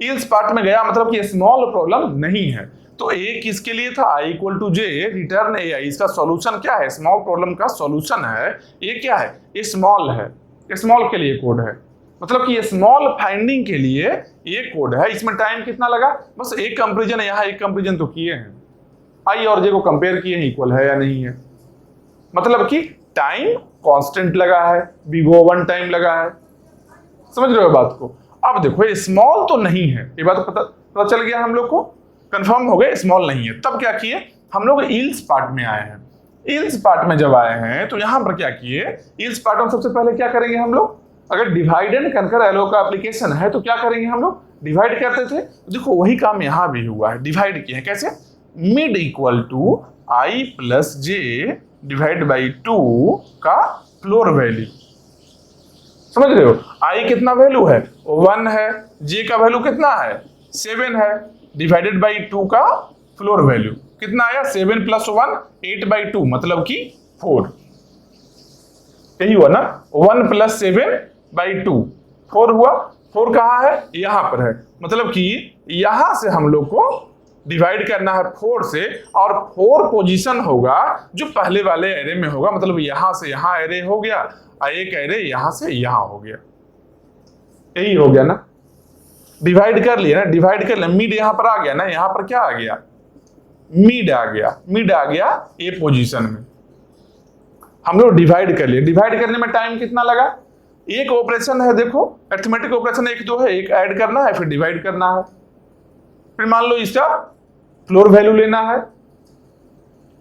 इल्स पार्ट में गया मतलब कि स्मॉल प्रॉब्लम नहीं है। तो ए किसके लिए था, I equal to J return ए आई, इसका सॉल्यूशन क्या है, स्मॉल प्रॉब्लम का सॉल्यूशन है, ये क्या है, ये स्मॉल है, स्मॉल के लिए कोड है, मतलब कि ये स्मॉल फाइंडिंग के लिए ये कोड है। इसमें टाइम कितना लगा, बस एक कंपेरिजन, यहाँ एक कंपेरिजन तो किए हैं, आई और जे को कंपेयर किए हैं, इक्वल है या नहीं है, मतलब कि टाइम कांस्टेंट लगा है, बिगो 1 टाइम लगा है, समझ रहे हो बात को। अब देखो ये स्मॉल तो नहीं है, ये बात पता चल गया हम लोग को, कंफर्म हो गए स्मॉल नहीं है। तब क्या किए हम लोग, इल्स पार्ट में आए हैं। इल्स पार्ट में जब आए हैं तो यहां पर क्या किए, इल्स पार्ट में सबसे पहले क्या करेंगे हम लोग, अगर डिवाइड एंड कंकर एलो का एप्लीकेशन है तो क्या करेंगे हम लोग, डिवाइड करते थे, देखो वही काम यहां भी हुआ है, डिवाइड किए हैं कैसे, mid equal to I plus J divide by 2 का फ्लोर वैल्यू, समझ रहे हो, आई कितना वैल्यू है 1 है, जे का वैल्यू कितना है 7 है, डिवाइडेड बाई 2 का फ्लोर वैल्यू कितना आया, 7 प्लस 1 8/2, मतलब कि 4, यही हुआ ना, 1 प्लस 7/2 4 हुआ, 4 कहाँ है, यहां पर है, मतलब कि यहां से हम लोग को डिवाइड करना है 4 से, और 4 पोजीशन होगा जो पहले वाले एरे में होगा, मतलब यहां से यहां एरे हो गया, एक एरे यहां से यहां हो गया, यही हो गया ना, डिवाइड कर लिया ना, डिवाइड कर लिया, मिड यहां पर आ गया ना, यहां पर क्या आ गया, मिड आ गया, मिड आ गया ए पोजीशन में, हम लोग डिवाइड कर लिए। डिवाइड करने में टाइम कितना लगा, एक ऑपरेशन है, देखो अरिथमेटिक ऑपरेशन 1 2 है, एक ऐड करना है फिर डिवाइड करना है, फिर मान लो इसका फ्लोर वैल्यू लेना है,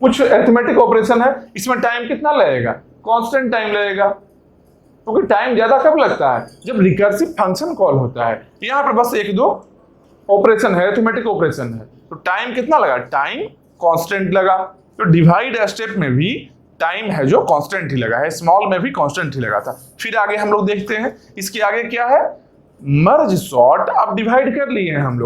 कुछ अरिथमेटिक ऑपरेशन है, इसमें टाइम कितना लगेगा, कांस्टेंट टाइम लगेगा, क्योंकि टाइम ज्यादा कब लगता है, जब रिकर्सिव फंक्शन कॉल होता है। यहाँ पर बस 1 2 ऑपरेशन है, अरिथमेटिक ऑपरेशन है, तो टाइम कितना लगा, टाइम कांस्टेंट लगा। तो डिवाइड स्टेप में भी टाइम है जो कांस्टेंट ही लगा है, स्मॉल में भी कांस्टेंट ही लगा था। फिर आगे हम लोग देखते हैं, इसके आगे क्या है, मर्ज सॉर्ट। अब डिवाइड कर लिए हैं हम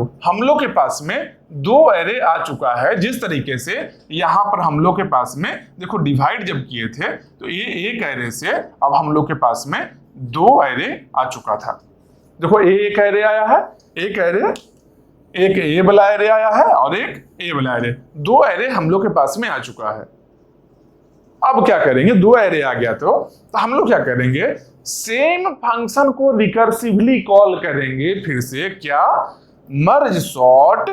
लोग के पास में 2 एरे आ चुका है, जिस तरीके से यहां पर हम लोग के पास में देखो डिवाइड जब किए थे तो ये एक एरे से अब हम लोग के पास में 2 एरे आ चुका था। देखो एक एरे आया है, एक ए वाला एरे आया है और एक ए वाला एरे, 2 एरे हम लोग के पास में आ चुका है। अब क्या करेंगे, 2 एरे आ गया तो हम लोग क्या करेंगे, सेम फंक्शन को रिकर्सिवली कॉल करेंगे, फिर से क्या, मर्ज सॉर्ट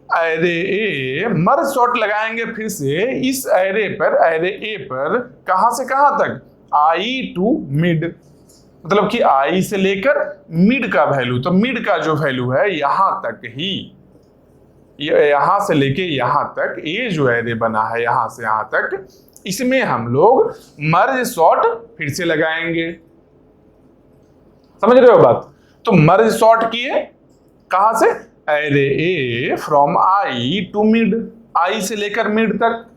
एरे ए, मर्ज सॉर्ट लगाएंगे फिर से इस एरे पर, एरे ए पर, कहां से कहां तक, आई टू मिड, मतलब कि आई से लेकर मिड का वैल्यू, तो मिड का जो वैल्यू है यहां तक ही, यहां से लेके यहां तक, ये जो एरे बना है यहां से यहां तक, इसमें हम लोग मर्ज सॉर्ट फिर से लगाएंगे, समझ रहे हो बात। तो मर्ज सॉर्ट किए कहां से, array A from I to mid, I से लेकर मिड तक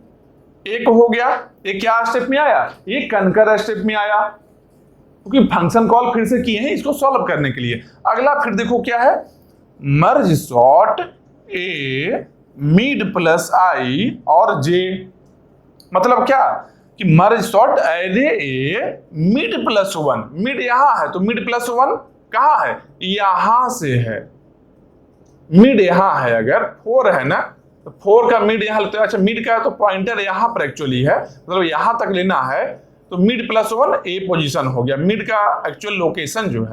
एक हो गया। ये क्या स्टेप में आया, ये कनकर स्टेप में आया, क्योंकि फंक्शन कॉल फिर से किए हैं इसको सॉल्व करने के लिए। अगला फिर देखो क्या है, मर्ज सॉर्ट ए मिड प्लस आई और जे। मतलब क्या कि मर्ज सॉर्ट एरे ए मिड प्लस वन, मिड यहां है तो मिड प्लस वन कहां है, यहां से है, मिड यहां है। अगर 4 है ना तो 4 का मिड यहां लेते हैं। अच्छा मिड का है तो पॉइंटर यहां पर एक्चुअली है, मतलब यहां तक लेना है तो मिड प्लस वन ए पोजीशन हो गया। मिड का एक्चुअल लोकेशन जो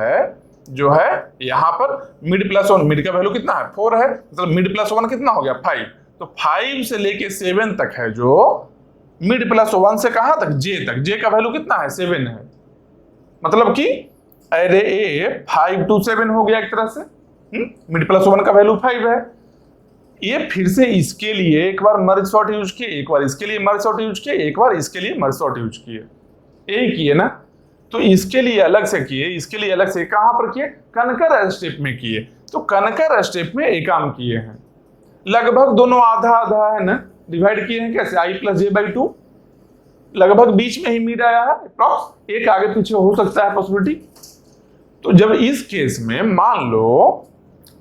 है यहां पर मिड प्लस वन, मिड का वैल्यू कितना है 4 है, मतलब मिड प्लस वन कितना हो गया 5। तो 5 से लेके 7 तक है जो मिड प्लस वन से कहां तक, जे तक। जे का वैल्यू कितना है 7 है, मतलब कि एरे ए 5 to 7 हो गया एक तरह से। मिड प्लस वन का वैल्यू 5 है। ये फिर से इसके लिए एक बार मर्ज सॉर्ट यूज किए, एक बार इसके लिए मर्ज सॉर्ट यूज किए, एक बार इसके लिए मर्ज सॉर्ट यूज किए, यही किए ना। तो इसके लिए अलग से किए, इसके लिए अलग से, कहां पर किए, कनकर स्टेप में किए। तो कनकर स्टेप में एक काम किए हैं, लगभग दोनों आधा आधा है ना, डिवाइड किए हैं कैसे, आई प्लस जे बाई 2, लगभग बीच में ही मिड आया है, अप्रॉक्स एक आगे पीछे हो सकता है पॉसिबिलिटी। तो जब इस केस में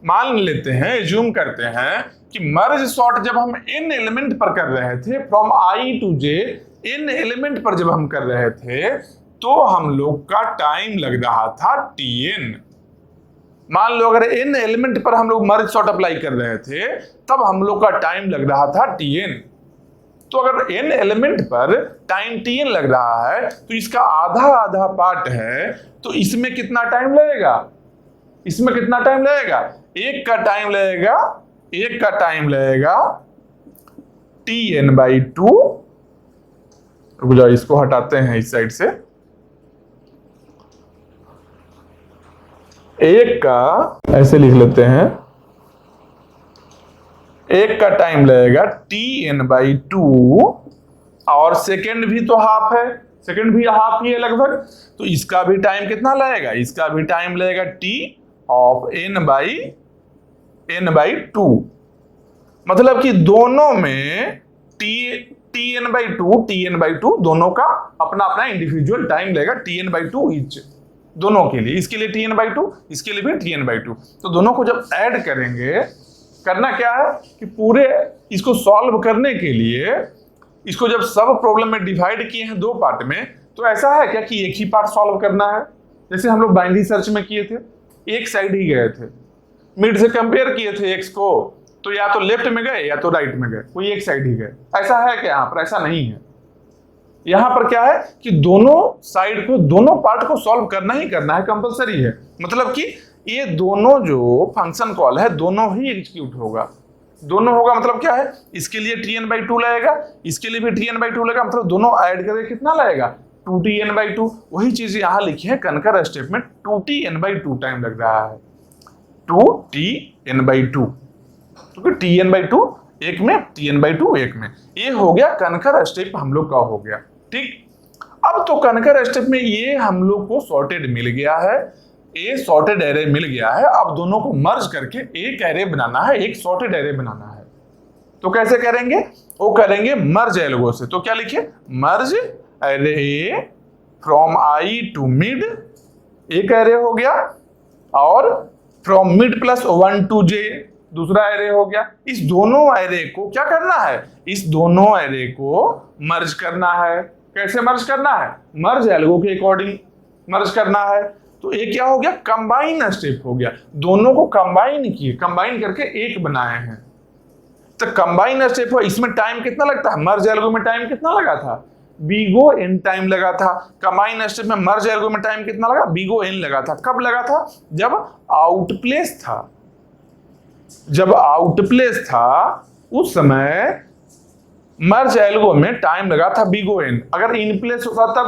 मान लेते हैं, एज्यूम करते हैं कि मर्ज सॉर्ट जब हम n एलिमेंट पर कर रहे थे, from I to J n element पर जब हम कर रहे थे तो हम लोग का टाइम लग रहा था tn। मान लो अगर n एलिमेंट पर हम लोग मर्ज सॉर्ट अप्लाई कर रहे थे तब हम लोग का टाइम लग रहा था tn। तो अगर n एलिमेंट पर टाइम tn लग रहा है तो इसका आधा आधा पार्ट है, तो इसमें कितना टाइम लगेगा, इसमें कितना टाइम लगेगा, एक का टाइम लगेगा tn/2। रुक जाओ इसको हटाते हैं इस साइड से, एक का ऐसे लिख लेते हैं, एक का टाइम लगेगा tn/2 और सेकेंड भी तो हाफ है, सेकेंड भी हाफ ही है लगभग, तो इसका भी टाइम कितना लगेगा, इसका भी टाइम लगेगा t ऑफ n/2। मतलब कि दोनों में tn/2 दोनों का अपना अपना इंडिविजुअल टाइम लगेगा, tn/2 ईच दोनों के लिए, इसके लिए tn/2, इसके लिए भी tn/2। तो दोनों को जब ऐड करेंगे, करना क्या है कि पूरे इसको सॉल्व करने के लिए इसको जब सब प्रॉब्लम में डिवाइड किए हैं दो पार्ट में, तो ऐसा है क्या कि एक ही पार्ट सॉल्व करना है। जैसे हम लोग बाइनरी सर्च में किए थे, एक साइड ही गए थे, मिड से कंपेयर किए थे एक्स को, तो या तो लेफ्ट में गए या तो राइट में गए, कोई एक साइड ही गए। ऐसा है क्या यहाँ पर, ऐसा नहीं है। यहां पर क्या है कि दोनों साइड को, दोनों पार्ट को सॉल्व करना ही करना है, कंपलसरी है। मतलब कि ये दोनों जो फंक्शन कॉल है दोनों ही एग्जीक्यूट होगा, दोनों होगा। मतलब क्या है, इसके लिए tn/2 लगेगा, इसके लिए भी tn/2 लगेगा, मतलब दोनों ऐड करके कितना लगेगा 2tn/2। वही चीज यहां लिखी है कनकर स्टेप में, 2tn/2 टाइम लग रहा है, 2tn/2, क्योंकि tn/2 एक में, tn/2 एक में। ये हो गया कनकर स्टेप हम लोग का हो गया, ठीक। अब तो कनकर स्टेप में ये हम लोग को सॉर्टेड मिल गया है, ए सॉर्टेड एरे मिल गया है। अब दोनों को मर्ज करके एक एरे बनाना है, एक सॉर्टेड एरे बनाना है। तो कैसे करेंगे, वो करेंगे मर्ज एल्गो से। तो क्या लिखिए, merge array A from I to mid, एक एरे हो गया, और from mid plus 1 to j दूसरा एरे हो गया। इस दोनों एरे को क्या करना है, इस दोनों एरे को मर्ज करना है। कैसे मर्ज करना है, मर्ज एल्गो के अकॉर्डिंग मर्ज करना है। तो ये क्या हो गया, कंबाइन स्टेप हो गया, दोनों को कंबाइन किए, कंबाइन करके एक बनाए हैं। तो कंबाइन स्टेप हुआ, इसमें टाइम कितना लगता है, मर्ज एल्गो में टाइम कितना लगा था, बीगो एन टाइम लगा था। कंबाइन स्टेप में मर्ज एल्गो में टाइम कितना लगा, बीगो एन लगा था। कब लगा था, जब आउटप्लेस था, जब आउटप्लेस था उस समय मर्ज एल्गो में टाइम लगा था बीगो एन। अगर इन प्लेस होता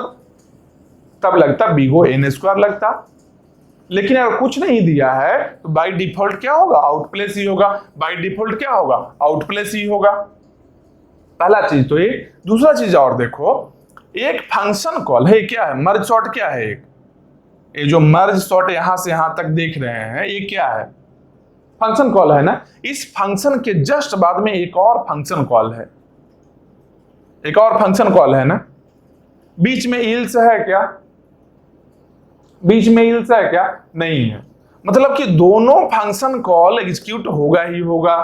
तब लगता बीगो एन स्क्वायर लगता। लेकिन अगर कुछ नहीं दिया है तो बाय डिफॉल्ट क्या होगा, आउटप्लेस ही होगा। बाय डिफॉल्ट क्या होगा, आउटप्लेस ही होगा। पहला चीज तो ये। दूसरा चीज और देखो, एक फंक्शन कॉल है, क्या है, मर्ज सॉर्ट क्या है, एक ये जो मर्ज सॉर्ट यहां से यहां तक देख रहे हैं ये क्या है, फंक्शन कॉल है ना, इस फंक्शन के जस्ट बाद में एक और फंक्शन कॉल है, एक और फंक्शन कॉल है ना। बीच में इल्स है क्या? बीच में इल्स है क्या? नहीं है। मतलब कि दोनों फंक्शन कॉल एग्जीक्यूट होगा ही होगा।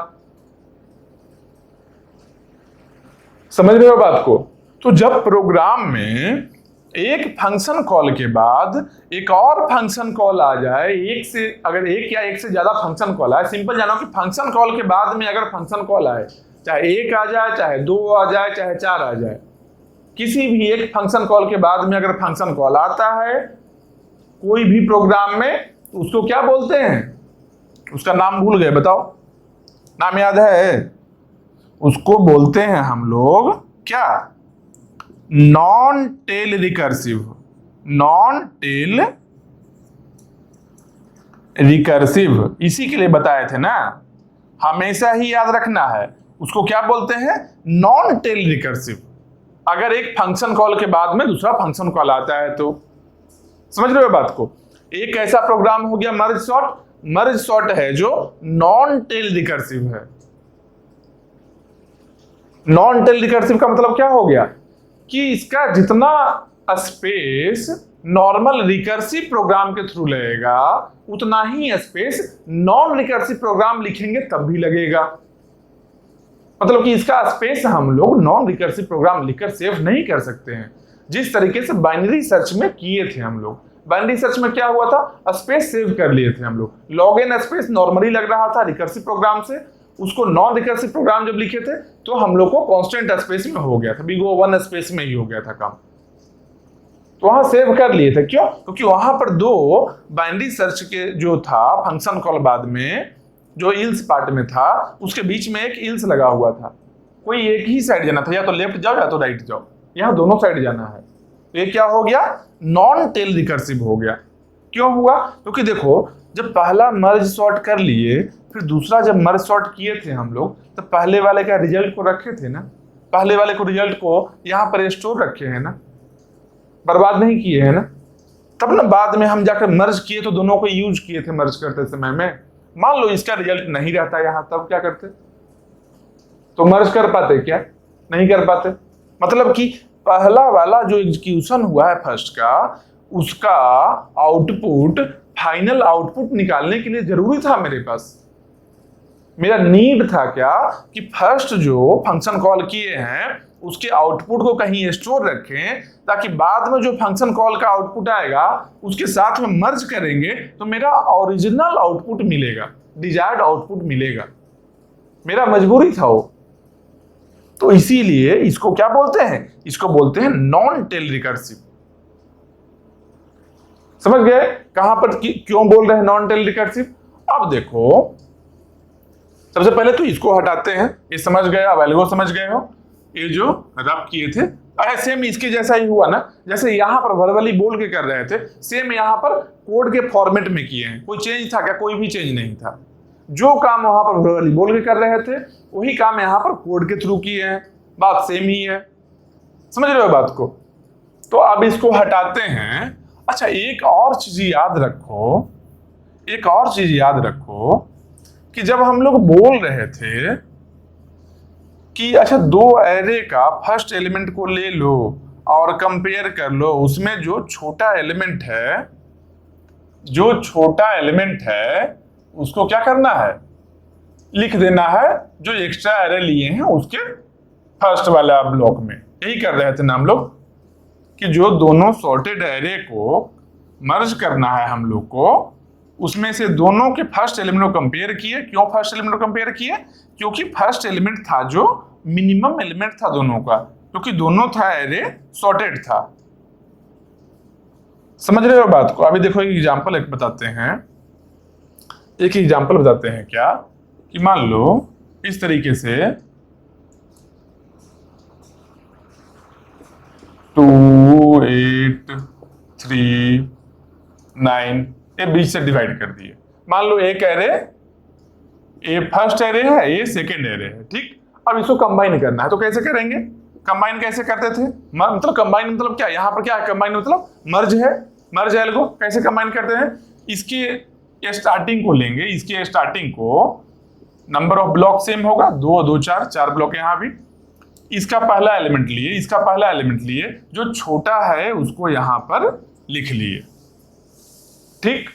समझ रहे हो बात को? तो जब प्रोग्राम में एक फंक्शन कॉल के बाद एक और फंक्शन कॉल आ जाए, एक से अगर एक या एक से ज्यादा फंक्शन कॉल आए, सिंपल जानो कि फंक्शन कॉल के बाद में अगर फंक्शन कॉल आए, चाहे एक आ जाए, चाहे दो आ जाए, चाहे चार आ जाए, किसी भी एक फंक्शन कॉल के बाद में अगर फंक्शन कॉल आता है कोई भी प्रोग्राम में, तो उसको क्या बोलते हैं? उसका नाम भूल गए, बताओ, नाम याद है? उसको बोलते हैं हम लोग क्या? Non tail recursive. Non tail recursive इसी के लिए बताए थे ना, हमेशा ही याद रखना है। उसको क्या बोलते हैं? Non tail recursive. अगर एक फंक्शन कॉल के बाद में दूसरा फंक्शन कॉल आता है तो, समझ रहे हो बात को? एक ऐसा प्रोग्राम हो गया मर्ज सॉर्ट। मर्ज सॉर्ट है जो नॉन टेल रिकर्सिव है। नॉन टेल रिकर्सिव का मतलब क्या हो गया कि इसका जितना स्पेस नॉर्मल रिकर्सिव प्रोग्राम के थ्रू लगेगा उतना ही स्पेस नॉन रिकर्सिव प्रोग्राम लिखेंगे तब भी लगेगा। मतलब कि इसका स्पेस हम लोग नॉन रिकर्सिव प्रोग्राम लिखकर सेव नहीं कर सकते हैं, जिस तरीके से बाइनरी सर्च में किए थे हम लोग। बाइनरी सर्च में क्या हुआ था? स्पेस सेव कर लिए थे हम लोग। लॉग इन स्पेस नॉर्मली लग रहा था रिकर्सिव प्रोग्राम से, उसको नॉन रिकर्सिव प्रोग्राम जब लिखे थे तो हम लोग को कांस्टेंट स्पेस में हो गया था, बिगो वन स्पेस में ही हो गया था काम, तो वहां सेव कर लिए थे। क्यों? क्योंकि वहां पर दो बाइनरी सर्च के जो था फंक्शन कॉल बाद में जो इल्स पार्ट में था उसके बीच में एक इल्स लगा हुआ था। कोई एक ही साइड जाना था, या तो लेफ्ट जाओ या तो राइट जाओ, यहां दोनों साइड जाना है। तो ये क्या हो गया? नॉन टेल रिकर्सिव हो गया। क्यों हुआ? क्योंकि देखो, जब पहला मर्ज सॉर्ट कर लिए, फिर दूसरा जब मर्ज सॉर्ट किए थे हम लोग, तो पहले वाले का रिजल्ट को रखे थे ना, पहले वाले को रिजल्ट को यहां पर स्टोर रखे हैं ना, बर्बाद नहीं किए हैं ना। तब ना बाद में हम जाकर मर्ज किए तो दोनों को यूज किए थे मर्ज करते समय में। मान लो इसका रिजल्ट नहीं रहता यहां, तब क्या करते? तो मर्ज कर पाते क्या? नहीं कर पाते। मतलब कि पहला वाला जो एग्जीक्यूशन हुआ है फर्स्ट का, उसका आउटपुट, फाइनल आउटपुट निकालने के लिए जरूरी था मेरे पास, मेरा नीड था क्या कि फर्स्ट जो फंक्शन कॉल किए हैं उसके आउटपुट को कहीं स्टोर रखें, ताकि बाद में जो फंक्शन कॉल का आउटपुट आएगा उसके साथ में मर्ज करेंगे तो मेरा ओरिजिनल आउटपुट मिलेगा, डिजायर्ड आउटपुट मिलेगा। मेरा मजबूरी था वो। तो इसीलिए इसको क्या बोलते हैं? इसको बोलते हैं नॉन टेल रिकर्सिव। समझ गए कहां पर क्यों बोल रहे हैं नॉन टेल रिकर्सिव? अब देखो, सबसे पहले तो इसको हटाते हैं, ये समझ गए, अब एल्गो समझ गए हो, ये जो रब किए थे, अरे सेम इसके जैसा ही हुआ ना, जैसे यहां पर वर्बली बोल के कर रहे थे, सेम यहां पर कोड के फॉर्मेट में किए हैं। कोई चेंज था क्या? कोई भी चेंज नहीं था। जो काम वहां पर वर्बली बोल के कर रहे थे वही काम यहां पर कोड के थ्रू किए हैं, बात सेम ही है। समझ रहे हो बात को? तो अब इसको हटाते हैं। अच्छा, एक और चीज याद रखो, एक और चीज याद रखो कि जब हम लोग बोल रहे थे कि अच्छा दो एरे का फर्स्ट एलिमेंट को ले लो और कंपेयर कर लो, उसमें जो छोटा एलिमेंट है, जो छोटा एलिमेंट है उसको क्या करना है? लिख देना है जो एक्स्ट्रा एरे लिए हैं उसके फर्स्ट वाला ब्लॉक में। यही कर रहे थे ना हम लोग कि जो दोनों सॉर्टेड एरे को मर्ज करना है हम लोग को, उसमें से दोनों के फर्स्ट एलिमेंट को कंपेयर किए। क्यों फर्स्ट एलिमेंट को कंपेयर किए? क्योंकि फर्स्ट एलिमेंट था जो मिनिमम एलिमेंट था दोनों का, क्योंकि दोनों था एरे सॉर्टेड था। समझ रहे हो बात को? अभी देखो एक एग्जांपल एक बताते हैं, एक एग्जांपल बताते हैं क्या कि मान लो इस तरीके से 2 8 3 9 ये बीच से डिवाइड कर दिए। मान लो एक एरे, ये फर्स्ट एरे है, ये सेकेंड एरे है, ठीक। अब इसको कंबाइन करना है, तो कैसे करेंगे? कंबाइन कैसे करते थे? मतलब कंबाइन मतलब क्या? यहाँ पर क्या है? कंबाइन मतलब मर्ज है, मर्ज एल्गो। कैसे कंबाइन करते हैं? इसके ये स्टार्टिंग को लेंगे, इसके स्टार्टिंग को नंबर ऑफ ब्लॉक सेम होगा, 2 2 4 4 ब्लॉक यहां भी। इसका पहला एलिमेंट लिए, इसका पहला एलिमेंट लिए, जो छोटा है उसको यहां पर लिख लिए, ठीक।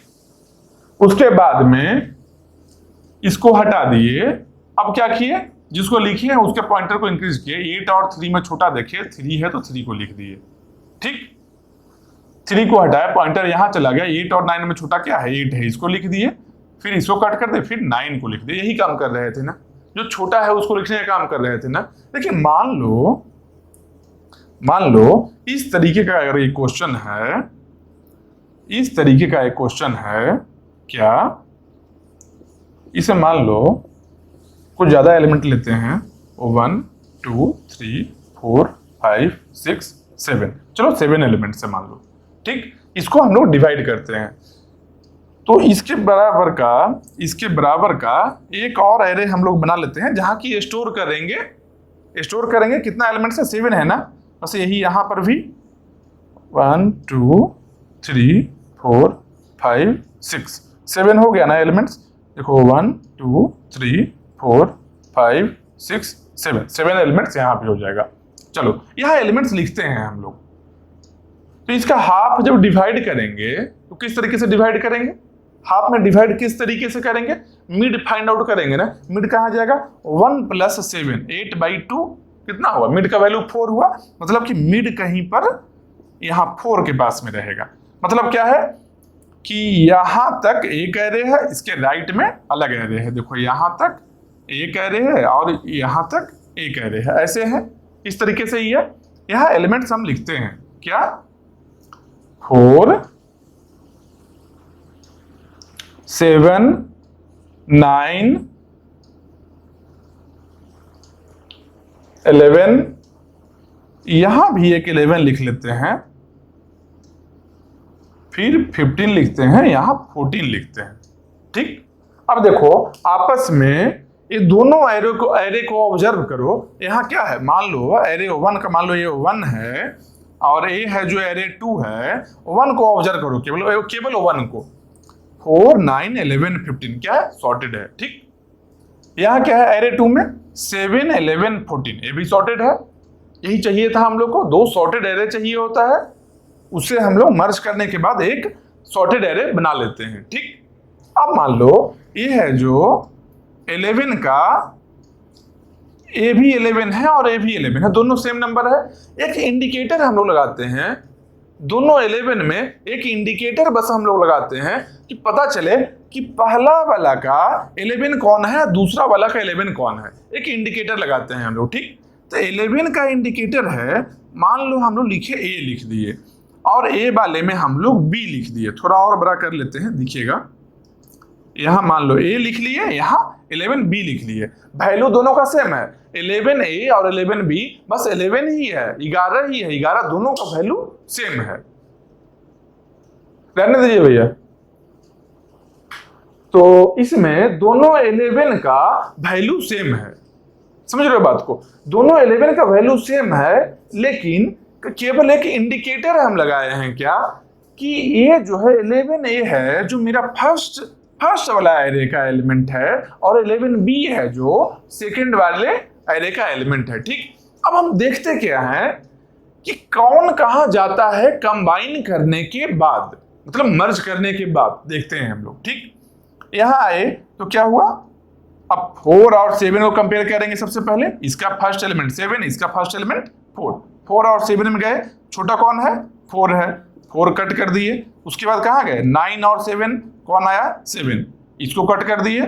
उसके बाद में इसको हटा दिए। अब क्या किए, जिसको लिखे हैं उसके पॉइंटर को इंक्रीज किए, 8 और 3 में छोटा देखिए, 3 है तो 3 को लिख दिए, ठीक। 3 को हटाया, पॉइंटर यहां चला गया, 8 और 9 में छोटा क्या है, 8 है, इसको लिख दिए। फिर इसको कट कर दे, फिर 9 को लिख दिए। यही काम कर रहे थे ना, जो छोटा है उसको लिखने का काम कर रहे थे ना। देखिए मान लो इस तरीके का अगर ये क्वेश्चन है, इस तरीके का एक क्वेश्चन है, क्या इसे मान लो कुछ ज्यादा एलिमेंट लेते हैं, 1 2 3 4 5 6 7, चलो 7 एलिमेंट से मान लो, ठीक। इसको हम लोग डिवाइड करते हैं, तो इसके बराबर का एक और एरे हम लोग बना लेते हैं, जहां की स्टोर करेंगे कितना एलिमेंट से, 7 है ना। बस यही यहां पर भी 1 2 3 4 5 6 7 हो गया ना एलिमेंट्स। देखो 1 2 3 4 5 6 7 एलिमेंट्स यहां पे हो जाएगा। चलो यहां एलिमेंट्स लिखते हैं हम लोग। तो इसका हाफ जब डिवाइड करेंगे तो किस तरीके से डिवाइड करेंगे, हाफ में डिवाइड किस तरीके से करेंगे, मिड फाइंड आउट करेंगे ना। मिड कहां जाएगा, 1 + 7 8/2 कितना हुआ, मिड का वैल्यू 4 हुआ, मतलब कि मिड कहीं पर यहां 4 के पास में रहेगा। मतलब क्या है कि यहां तक एक एरे है, इसके राइट में अलग एरे है। देखो यहां तक एक एरे है और यहां तक एक एरे है, ऐसे है, इस तरीके से ही है। यहां एलिमेंट्स हम लिखते हैं क्या, 4 7 9 11, यहां भी एक 11 लिख लेते हैं, फिर 15 लिखते हैं, यहां 14 लिखते हैं, ठीक। अब देखो आपस में ये दोनों एरे को ऑब्जर्व करो। यहां क्या है, मान लो एरे 1 का, मान लो ये 1 है और ये है जो एरे 2 है, 1 को ऑब्जर्व करो, केवल 1 को। 4 9 11 15 क्या है, सॉर्टेड है, ठीक। यहां क्या है एरे 2 में 7 11 14, ये भी सॉर्टेड है। यही चाहिए था हम लोग को, 2 सॉर्टेड एरे चाहिए होता है, उससे हम लोग मर्ज करने के बाद एक सॉर्टेड एरे बना लेते हैं, ठीक। अब मान लो ये है जो 11 का, ए भी 11 है और ए भी 11 है, दोनों सेम नंबर है। एक इंडिकेटर हम लोग लगाते हैं, दोनों 11 में एक इंडिकेटर बस हम लोग लगाते हैं कि पता चले कि पहला वाला का 11 कौन है, दूसरा वाला का 11 कौन है। एक इंडिकेटर लगाते हैं हम लोग, ठीक। तो 11 का इंडिकेटर है, मान लो हम लोग लिखे ए लिख दिए और ए वाले में हम लोग बी लिख दिए। थोड़ा और बड़ा कर लेते हैं, दिखिएगा, यहां मान लो ए लिख लिए, यहां 11 बी लिख लिए। वैल्यू दोनों का सेम है, 11 ए और 11 बी, बस 11 ही है, 11 ही है, 11 दोनों का वैल्यू सेम है। रहने दीजिए भैया। तो इसमें दोनों 11 का वैल्यू सेम है, समझ रहे हो बात को, दोनों 11 का वैल्यू सेम है, लेकिन केवल एक इंडिकेटर हम लगाए हैं क्या, कि ये जो है 11 ए है जो मेरा फर्स्ट वाला एरे का एलिमेंट है, और 11 बी है जो सेकंड वाले एरे का एलिमेंट है, ठीक। अब हम देखते क्या है कि कौन कहां जाता है कंबाइन करने के बाद, मतलब मर्ज करने के बाद देखते हैं हम लोग, ठीक। यहां आए तो क्या हुआ, अब 4 और 7 को कंपेयर करेंगे। सबसे पहले इसका फर्स्ट एलिमेंट 7, इसका फर्स्ट एलिमेंट 4 और 7 में गए, छोटा कौन है, 4 है, 4 कट कर दिए। उसके बाद कहां गए, 9 और 7, कौन आया, 7, इसको कट कर दिए।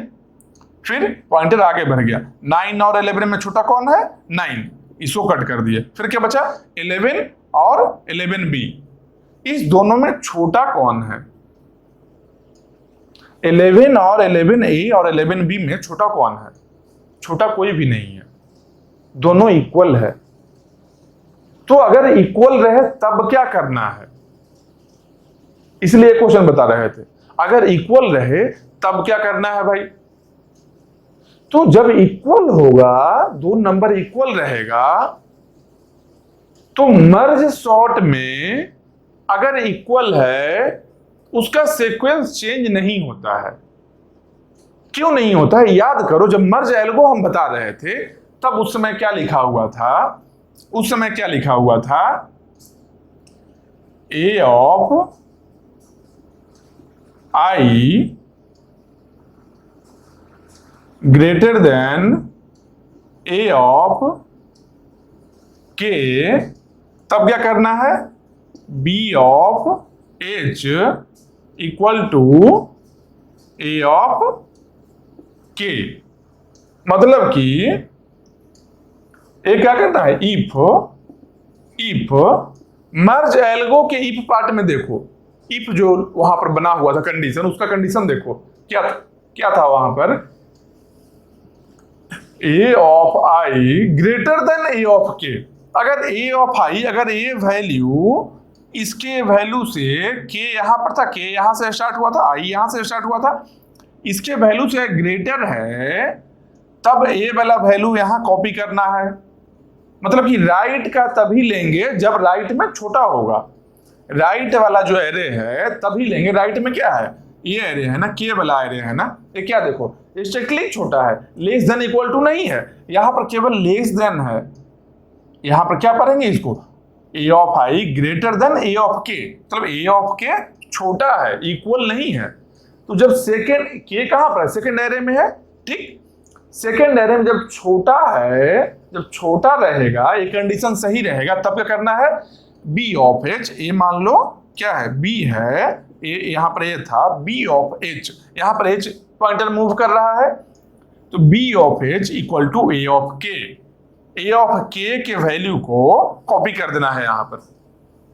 फिर पॉइंटर आगे बढ़ गया, 9 और 11 में छोटा कौन है, 9, इसको कट कर दिए। फिर क्या बचा, 11 और 11 बी, इस दोनों में छोटा कौन है, 11 और 11 ए और 11 बी में छोटा कौन है, छोटा कोई भी नहीं है, दोनों इक्वल है। तो अगर इक्वल रहे तब क्या करना है, इसलिए क्वेश्चन बता रहे थे, अगर इक्वल रहे तब क्या करना है भाई। तो जब इक्वल होगा, दो नंबर इक्वल रहेगा, तो मर्ज सॉर्ट में अगर इक्वल है उसका सीक्वेंस चेंज नहीं होता है। क्यों नहीं होता है? याद करो, जब मर्ज एल्गो हम बता रहे थे तब उस समय क्या लिखा हुआ था? उस समय क्या लिखा हुआ था? A of I greater than A of K, तब क्या करना है? B of H equal to A of K. मतलब कि एक क्या करना है? इफ मर्ज एल्गो के इफ पार्ट में देखो, इफ जो वहां पर बना हुआ था कंडीशन, उसका कंडीशन देखो क्या था वहां पर? A of I greater than A of K. अगर ए ऑफ आई, अगर ए वैल्यू इसके वैल्यू से, के यहां पर था, के यहां से स्टार्ट हुआ था, आई यहां से स्टार्ट हुआ था, इसके वैल्यू से ग्रेटर है, तब ए वाला वैल्यू यहां कॉपी करना है। मतलब कि राइट का तभी लेंगे जब राइट में छोटा होगा। राइट वाला जो एरे है तभी लेंगे। राइट में क्या है? ये एरे है ना, के वाला एरे है ना। ये क्या देखो, स्ट्रिक्टली छोटा है, लेस देन इक्वल टू नहीं है, यहां पर केवल लेस देन है। यहां पर क्या पढ़ेंगे इसको? A of I greater than A of K, मतलब ए ऑफ के छोटा है, इक्वल नहीं है। तो जब सेकेंड, के कहां पर है? सेकेंड एरे में है, ठीक। सेकेंड एरे में जब छोटा है, जब छोटा रहेगा, ये कंडीशन सही रहेगा, तब क्या करना है? बी ऑफ एच, ए मान लो क्या है? बी है, ए यहां पर ए था, बी ऑफ एच, यहां पर एच पॉइंटर मूव कर रहा है, तो B of H equal to A of K. A of K value को कॉपी कर देना है यहां पर।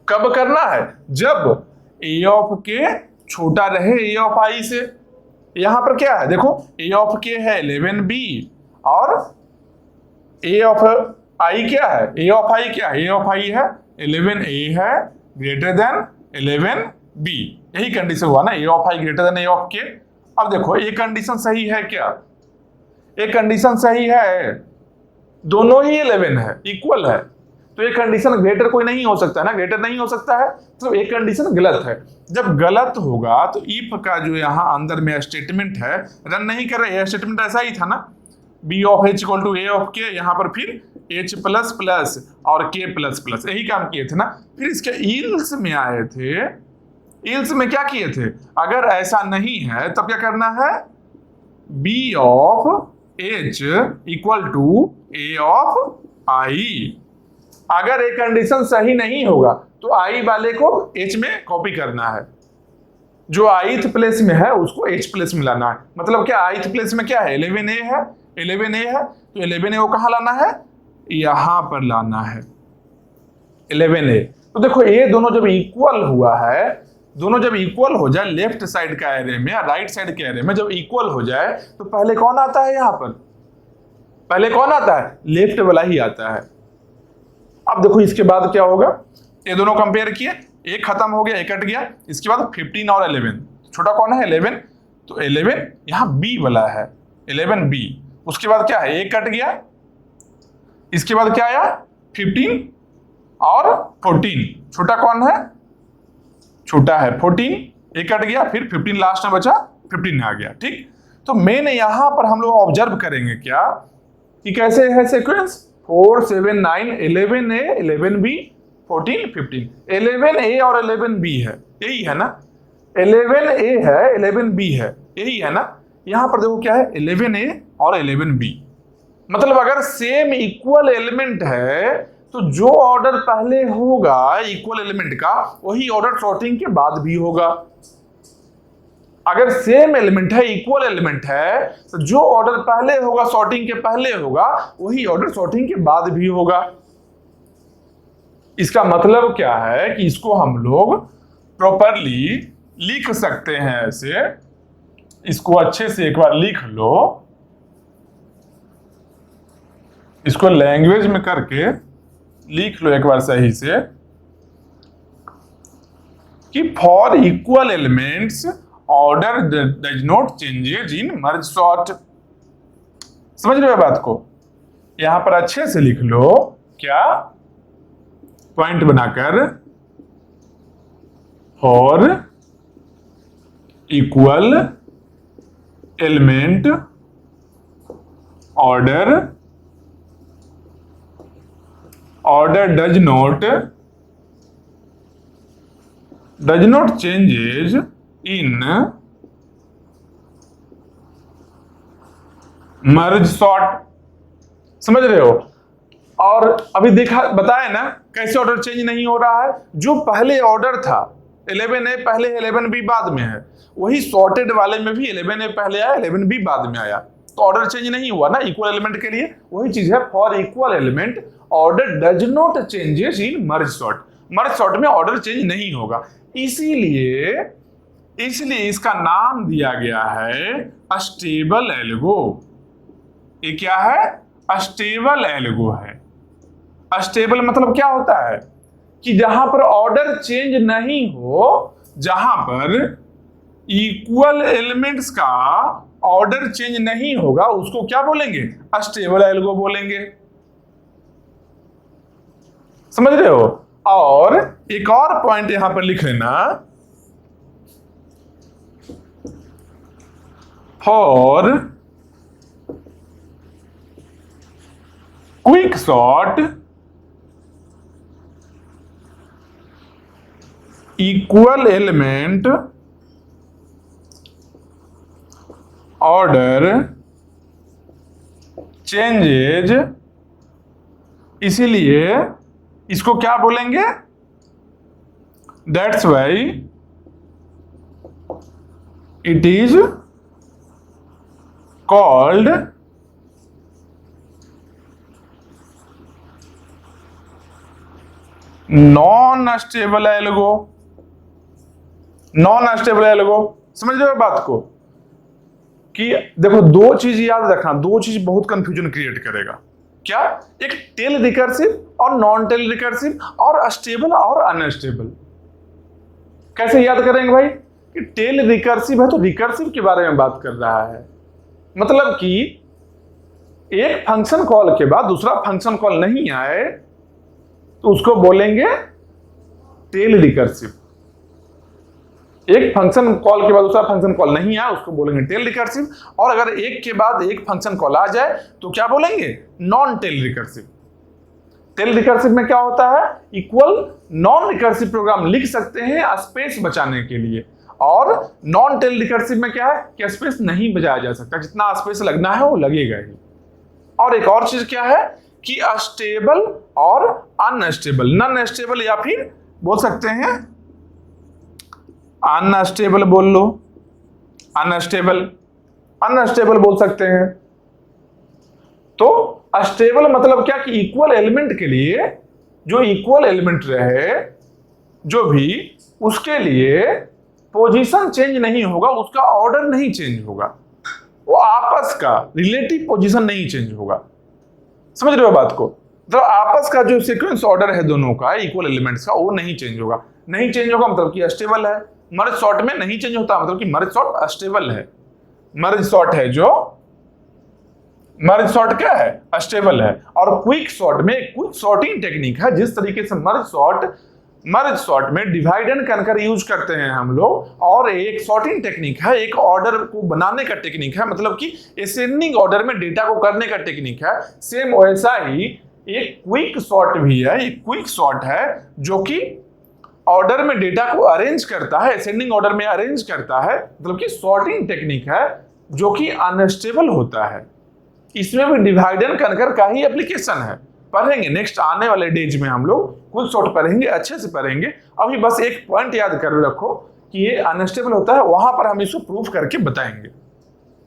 कब करना है? जब ए ऑफ के छोटा रहे ए ऑफ आई से। यहां पर क्या है देखो, ए ऑफ के है 11b और ए ऑफ आई क्या है? ए ऑफ आई क्या है? ए ऑफ आई है 11a है ग्रेटर देन 11b। यही कंडीशन हुआ ना, A of I greater than A of K. अब देखो ये कंडीशन सही है क्या? ये कंडीशन सही है, दोनों ही 11 है, इक्वल है, तो ये कंडीशन ग्रेटर कोई नहीं हो सकता है ना, ग्रेटर नहीं हो सकता है, तो एक कंडीशन गलत है। जब गलत होगा तो इफ का जो यहाँ अंदर में स्टेटमेंट है रन नहीं कर रहे, स्टेटमेंट ऐसा ही था ना, B of H equal to A of K, यहाँ पर फिर एच प्लस प्लस और के प्लस प्लस, यही काम किए थे ना। फिर इसके ईल्स में आए थे, ईल्स में क्या किए थे? अगर ऐसा नहीं है तब क्या करना है? B of H equal to A of I. अगर एक कंडीशन सही नहीं होगा तो आई वाले को एच में कॉपी करना है, जो आईथ प्लेस में है उसको एच प्लेस में लाना है। मतलब क्या, आईथ प्लेस में क्या है? 11a है, 11a है, तो 11a को कहां लाना है? यहां पर लाना है 11a। तो देखो ये दोनों जब इक्वल हुआ है, दोनों जब इक्वल हो जाए, लेफ्ट साइड का एरे में या राइट साइड के एरे में जब इक्वल हो जाए, तो पहले कौन आता है? यहां पर पहले कौन आता है? लेफ्ट वाला ही आता है। अब देखो इसके बाद क्या होगा, ये दोनों कंपेयर किए, एक खत्म हो गया, एक कट गया, इसके बाद 15 और 11, छोटा कौन है? 11, तो 11 यहां बी वाला है, 11b। उसके बाद क्या है? एक कट गया, इसके बाद क्या आया? 15 और 14, छोटा कौन है? छोटा है 14, एक कट गया, फिर 15 लास्ट में बचा, 15 आ गया, ठीक। तो मेन यहां पर हम लोग ऑब्जर्व करेंगे क्या कि कैसे है सीक्वेंस, 4 7 9 11a 11b 14 15, 11a और 11b है, यही है ना, 11a है 11b है, यही है ना। यहां पर देखो क्या है, 11a और 11b, मतलब अगर सेम इक्वल एलिमेंट है तो जो ऑर्डर पहले होगा इक्वल एलिमेंट का, वही ऑर्डर सॉर्टिंग के बाद भी होगा। अगर सेम एलिमेंट है, इक्वल एलिमेंट है, तो जो ऑर्डर पहले होगा सॉर्टिंग के पहले होगा, वही ऑर्डर सॉर्टिंग के बाद भी होगा। इसका मतलब क्या है कि इसको हम लोग प्रॉपरली लिख सकते हैं ऐसे, इसको अच्छे से एक बार लिख लो, इसको लैंग्वेज में करके लिख लो एक बार सही से, कि for equal elements order does not changes in merge sort. समझ रहे हो बात को? यहां पर अच्छे से लिख लो, क्या पॉइंट बनाकर, for equal element order does not changes in merge sort. समझ रहे हो? और अभी देखा बताया ना कैसे ऑर्डर चेंज नहीं हो रहा है। जो पहले ऑर्डर था 11A पहले 11B बाद में है, वही सॉर्टेड वाले में भी 11A पहले आया 11B बाद में आया, तो ऑर्डर चेंज नहीं हुआ ना इक्वल एलिमेंट के लिए। वही चीज है for equal element order does not changes in merge sort. Merge sort में ऑर्डर चेंज नहीं होगा, इसीलिए इसका नाम दिया गया है अस्टेबल एल्गो। ये क्या है? अस्टेबल एल्गो है। अस्टेबल मतलब क्या होता है कि जहां पर ऑर्डर चेंज नहीं हो, जहां पर इक्वल एलिमेंट्स का ऑर्डर चेंज नहीं होगा, उसको क्या बोलेंगे? अस्टेबल एल्गो बोलेंगे। समझ रहे हो? और एक और पॉइंट यहां पर लिख लेना, for quick sort equal element order changes, इसीलिए इसको क्या बोलेंगे? That's why it is called non stable algo. Non stable algo, समझ रहे हो बात को? कि देखो दो चीज याद रखना, दो चीज बहुत कंफ्यूजन क्रिएट करेगा। क्या? एक टेल रिकर्सिव और नॉन टेल रिकर्सिव, और स्टेबल और अनस्टेबल। कैसे याद करेंगे भाई? कि टेल रिकर्सिव है तो रिकर्सिव के बारे में बात कर रहा है, मतलब कि एक फंक्शन कॉल के बाद दूसरा फंक्शन कॉल नहीं आए तो उसको बोलेंगे टेल रिकर्सिव। एक फंक्शन कॉल के बाद दूसरा फंक्शन कॉल नहीं आया उसको बोलेंगे टेल रिकर्सिव, और अगर एक के बाद एक फंक्शन कॉल आ जाए तो क्या बोलेंगे? Non tail recursive. Tail recursive में क्या होता है? इक्वल नॉन रिकर्सिव प्रोग्राम लिख सकते हैं स्पेस बचाने के लिए, और नॉन टेल रिकर्सिव में क्या है कि स्पेस नहीं बचाया जा सकता, जितना स्पेस लगना है वो लगेगा ही। और एक और चीज क्या है कि अस्टेबल और अनस्टेबल, नॉन स्टेबल या फिर बोल सकते हैं अनस्टेबल, बोल लो अनस्टेबल बोल सकते हैं। तो अस्टेबल मतलब क्या कि इक्वल एलिमेंट के लिए, जो इक्वल एलिमेंट रहे जो भी, उसके लिए पोजीशन चेंज नहीं होगा, उसका ऑर्डर नहीं चेंज होगा, वो आपस का रिलेटिव पोजीशन नहीं चेंज होगा। समझ रहे हो बात को? तो आपस का जो सीक्वेंस ऑर्डर है दोनों का इक्वल एलिमेंट्स का, वो नहीं चेंज होगा। नहीं चेंज होगा मतलब कि अस्टेबल है। मर्ज सॉर्ट में नहीं चेंज होता मतलब कि मर्ज सॉर्ट अस्टेबल है। मर्ज सॉर्ट है जो मर्ज सॉर्ट क्या है? अस्टेबल है। और क्विक सॉर्ट में क्विक सॉर्टिंग टेक्निक है, जिस तरीके से मर्ज सॉर्ट में डिवाइड एंड कनकर यूज करते हैं हम लोग, और एक सॉर्टिंग टेक्निक है, एक ऑर्डर को बनाने का टेक्निक है, मतलब कि असेंडिंग ऑर्डर में डेटा को करने का टेक्निक है। सेम वैसा ही एक क्विक सॉर्ट भी है। एक क्विक सॉर्ट है जो कि ऑर्डर में डेटा को अरेंज करता है, असेंडिंग ऑर्डर में अरेंज करता है, मतलब कि सॉर्टिंग टेक्निक है जो कि अनस्टेबल होता है। इसमें भी डिवाइड एंड कनकर का ही एप्लीकेशन है। पढ़ेंगे नेक्स्ट आने वाले डेज में हम लोग क्विक सॉर्ट पढ़ेंगे, अच्छे से पढ़ेंगे। अभी बस एक पॉइंट याद कर रखो कि ये अनस्टेबल होता है, वहां पर हम इसको प्रूफ करके बताएंगे।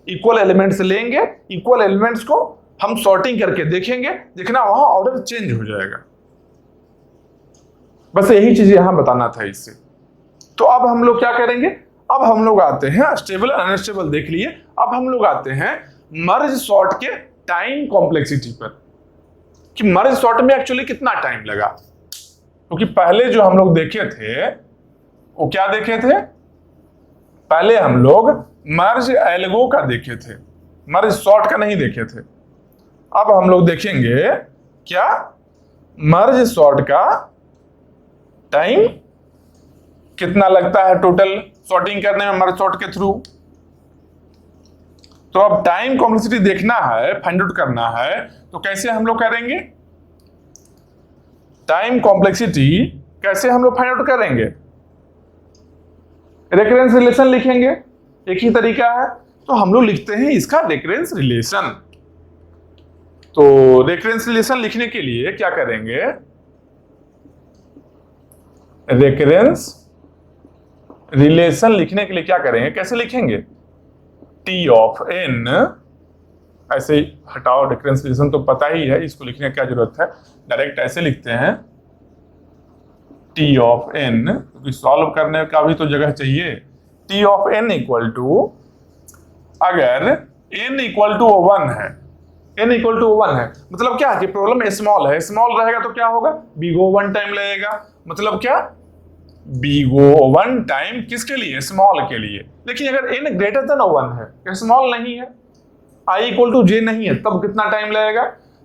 इक्वल एलिमेंट्स लेंगे, इक्वल एलिमेंट्स को हम सॉर्टिंग करके देखेंगे, देखना वहां ऑर्डर चेंज हो जाएगा। बस यही चीज यहां बताना था इससे। तो अब हम लोग क्या करेंगे? अब हम लोग आते हैं स्टेबल अनस्टेबल देख लिए, अब हम लोग आते हैं मर्ज सॉर्ट के टाइम कॉम्प्लेक्सिटी पर, कि मर्ज सॉर्ट में एक्चुअली कितना टाइम लगा। क्योंकि पहले जो हम लोग देखे थे वो क्या देखे थे? पहले हम लोग मर्ज एल्गो का देखे थे, मर्ज सॉर्ट का नहीं देखे थे। अब हम लोग देखेंगे क्या? मर्ज सॉर्ट का टाइम कितना लगता है टोटल सॉर्टिंग करने में मर्ज सॉर्ट के थ्रू। तो अब टाइम कॉम्प्लेक्सिटी देखना है, फाइंड आउट करना है, तो कैसे हम लोग करेंगे? टाइम कॉम्प्लेक्सिटी कैसे हम लोग फाइंड आउट करेंगे? रेकरेंस रिलेशन लिखेंगे, एक ही तरीका है। तो हम लोग लिखते हैं इसका रेकरेंस रिलेशन। तो रेकरेंस रिलेशन लिखने के लिए क्या करेंगे? रेकरेंस रिलेशन लिखने के लिए क्या करेंगे, कैसे लिखेंगे? टी ऑफ एन, ऐसे हटाओ, रेकरेंस रिलेशन तो पता ही है, इसको लिखने की क्या जरूरत है, डायरेक्ट ऐसे लिखते हैं टी ऑफ एन, क्योंकि सॉल्व करने का भी तो जगह चाहिए। T of N equal to, अगर n इक्वल टू 1 है, n इक्वल टू 1 है, मतलब क्या है कि प्रॉब्लम स्मॉल है, स्मॉल रहेगा तो क्या होगा? बिग O 1 टाइम लगेगा, मतलब क्या? बिग O 1 टाइम किसके लिए? स्मॉल के लिए। लेकिन अगर n ग्रेटर देन 1 है, स्मॉल नहीं है, i इक्वल टू j नहीं है, तब कितना टाइम लगेगा?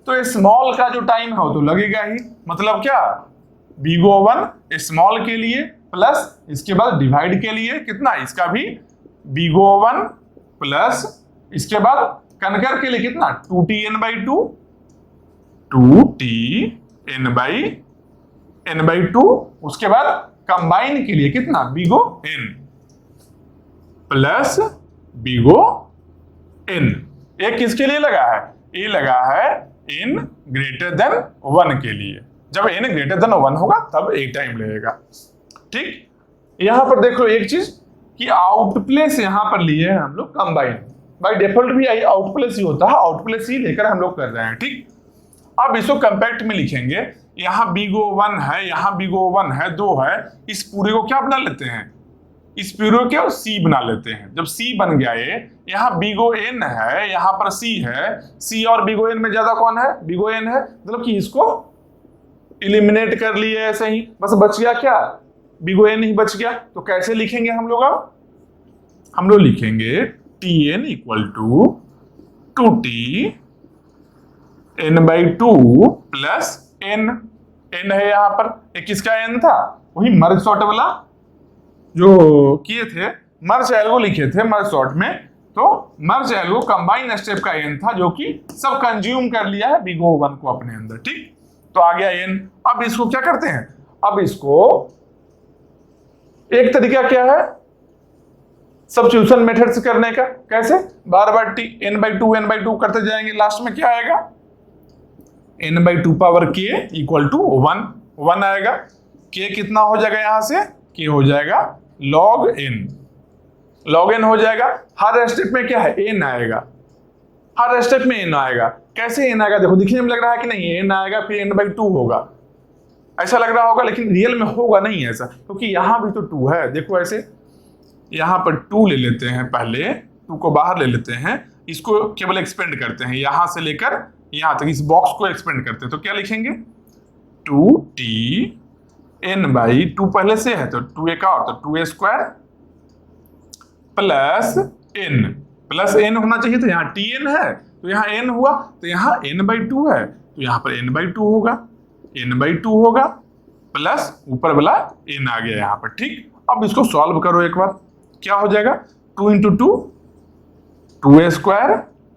तो स्मॉल का जो टाइम है वो तो लगेगा ही, मतलब क्या? बिग O 1 स्मॉल के लिए प्लस इसके बाद डिवाइड के लिए कितना? इसका भी बिग O 1 प्लस इसके बाद कनकर के लिए कितना? 2tn/2, 2tn/2, उसके बाद कंबाइन के लिए कितना? Big O n plus big O n। एक किसके लिए लगा है? ये लगा है n ग्रेटर देन 1 के लिए। जब n ग्रेटर देन 1 होगा तब एक टाइम लगेगा। ठीक, यहां पर देखो एक चीज कि आउटप्लेस यहां पर लिए हैं हम लोग कंबाइन, बाय डिफॉल्ट भी आउटप्लेस ही होता है, आउटप्लेस ही लेकर हम लोग कर रहे हैं। ठीक, अब इसको कंपैक्ट में लिखेंगे, यहां बिग O 1 है, यहां बिग O 1 है, 2 है, इस पूरे को क्या बना लेते हैं? इस पूरे को क्या C बना लेते हैं। जब C बन गया ये, यहाँ बिग O n है, यहाँ पर C है, C और बिग O n में ज्यादा कौन है? बिग O n है, मतलब कि इसको इलिमिनेट कर लिए ऐसे ही, बस बच गया क्या? बिग O n ही बच गया। तो कैसे लिखेंगे हम लोग? अब हम लोग लिखेंगे Tn equal to 2tn/2 plus n। n है यहाँ पर, एक किसका n था? वही मर्ज सॉर्ट वाला जो किए थे, मर्ज एल्गो लिखे थे मर्ज सॉर्ट में, तो मर्ज एल्गो कंबाइन स्टेप का n था जो कि सब कंज्यूम कर लिया है बिग O 1 को अपने अंदर। ठीक, तो आ गया n। अब इसको क्या करते हैं? अब इसको एक तरीका क्या है सब्स्टिट्यूशन मेथड से करने का, कैसे? बार बार n/2 करते जाएंगे, लास्ट में क्या आएगा? n/2 power k equal to 1 आएगा। k कितना हो जाएगा? यहां से k हो जाएगा log n हो जाएगा। हर स्टेप में क्या है? n आएगा, हर स्टेप में n आएगा। कैसे n आएगा? देखो दिखने में लग रहा है कि नहीं n आएगा फिर n/2 होगा, ऐसा लग रहा होगा, लेकिन रियल में होगा नहीं ऐसा, क्योंकि यहां भी तो 2 है। देखो ऐसे, यहां पर 2 ले लेते हैं, पहले 2 को बाहर ले लेते हैं, इसको केवल एक्सपेंड करते हैं, यहां से लेकर यहां तक इस बॉक्स को एक्सपेंड करते हैं। तो क्या लिखेंगे? 2tn/2 पहले से है तो 2a का और तो 2a स्क्वायर प्लस n होना चाहिए, तो यहाँ tn है तो यहाँ n हुआ, तो यहाँ n/2 है तो यहाँ पर n/2 होगा प्लस ऊपर वाला n आ गया यहाँ पर। ठीक, अब इसको सॉल्व करो एक बार, क्या हो जाएगा? 2 × 2 2a square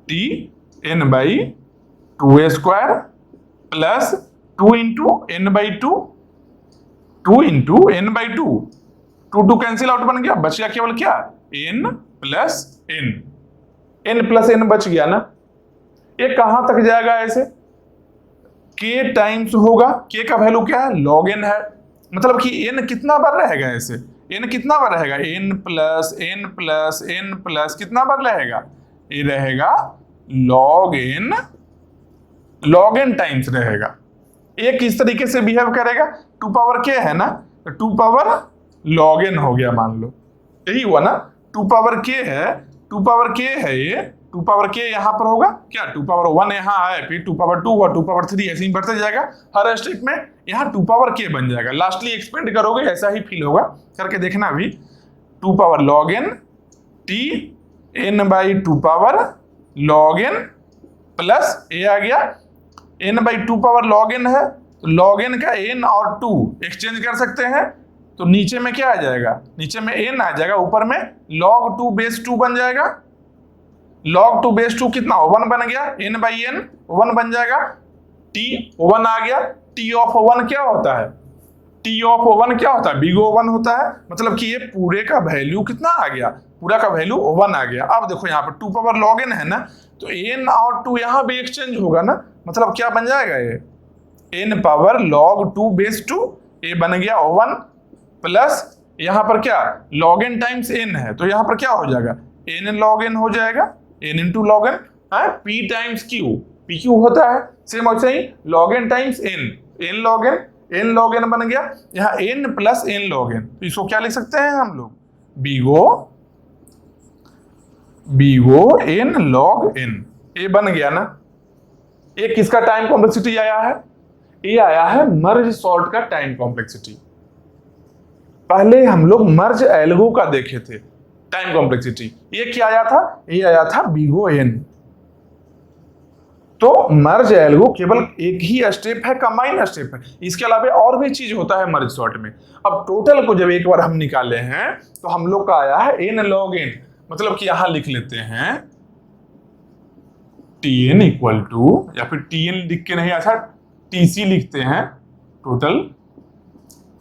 tn/2a square plus 2 × n/2 2 × n/2, 2 cancel out बन गया, बच गया केवल क्या? n प्लस n बच गया ना। ये कहां तक जाएगा? ऐसे k टाइम्स होगा, k का वैल्यू क्या है? log n है, मतलब कि n कितना बार रहेगा? ऐसे n कितना बार रहेगा? n प्लस कितना बार रहेगा? ये रहेगा log n टाइम्स रहेगा। एक इस तरीके से बिहेव करेगा, 2 पावर k है ना, तो 2 पावर log n हो गया, मान लो यही हुआ ना। 2 पावर k है, 2 पावर k है, ये 2 पावर k यहाँ पर होगा क्या? 2 पावर 1 यहाँ है, फिर 2 पावर 2 हुआ, 2 पावर 3 ऐसे ही बढ़ते जाएगा, हर स्टेप में यहाँ 2 पावर k बन जाएगा। लास्टली एक्सपेंड करोगे ऐसा ही फील होगा, करके देखना अभी। 2 power log n tn/2 power log n plus a आ गया, n/2 पावर log n है, तो log n का n और 2 एक्सचेंज कर सकते हैं, तो नीचे में क्या आ जाएगा, नीचे में n आ जाएगा, ऊपर में log 2 बेस 2 बन जाएगा। log 2 बेस 2 कितना 1 बन गया, n बाई n 1 बन जाएगा। t 1 आ गया। t ऑफ 1 क्या होता है, t ऑफ 1 क्या होता है, बिग O 1 होता है। मतलब कि ये पूरे का वैल्यू कितना आ गया, पूरा का वैल्यू 1 आ गया। अब देखो यहाँ पर 2 पावर log n है ना, तो n और 2 यहाँ भी एक्सचेंज होगा ना, मतलब क्या बन जाएगा ये n पावर log 2 बेस 2, ये बन गया 1 प्लस यहाँ पर क्या log n टाइम्स n है, तो यहाँ पर क्या हो जाएगा n log n हो जाएगा, n इंटू log n है, p टाइम्स q, pq होता है। सेम वैसे ही log n times n, n log n बन गया, यहाँ n plus n log n, तो इसको क्या लिख सकते हैं हम लोग, बिगो n log n, ये बन गया ना। एक किसका टाइम कॉम्प्लेक्सिटी आया है, ये आया है मर्ज सॉर्ट का टाइम कॉम्प्लेक्सिटी। पहले हम लोग मर्ज एल्गो का देखे थे टाइम कॉम्प्लेक्सिटी, ये क्या आया था, ये आया था बिगो n। तो मर्ज एल्गो केवल एक ही स्टेप है, कंबाइन स्टेप है, इसके अलावा और भी चीज होता है मर्ज सॉर्ट में। अब टोटल को जब एक बार हम निकाले हैं तो हम लोग का आया है n log n, मतलब कि यहां लिख लेते हैं tn इक्वल टू, या फिर tn लिख के नहीं, अच्छा tc लिखते हैं, total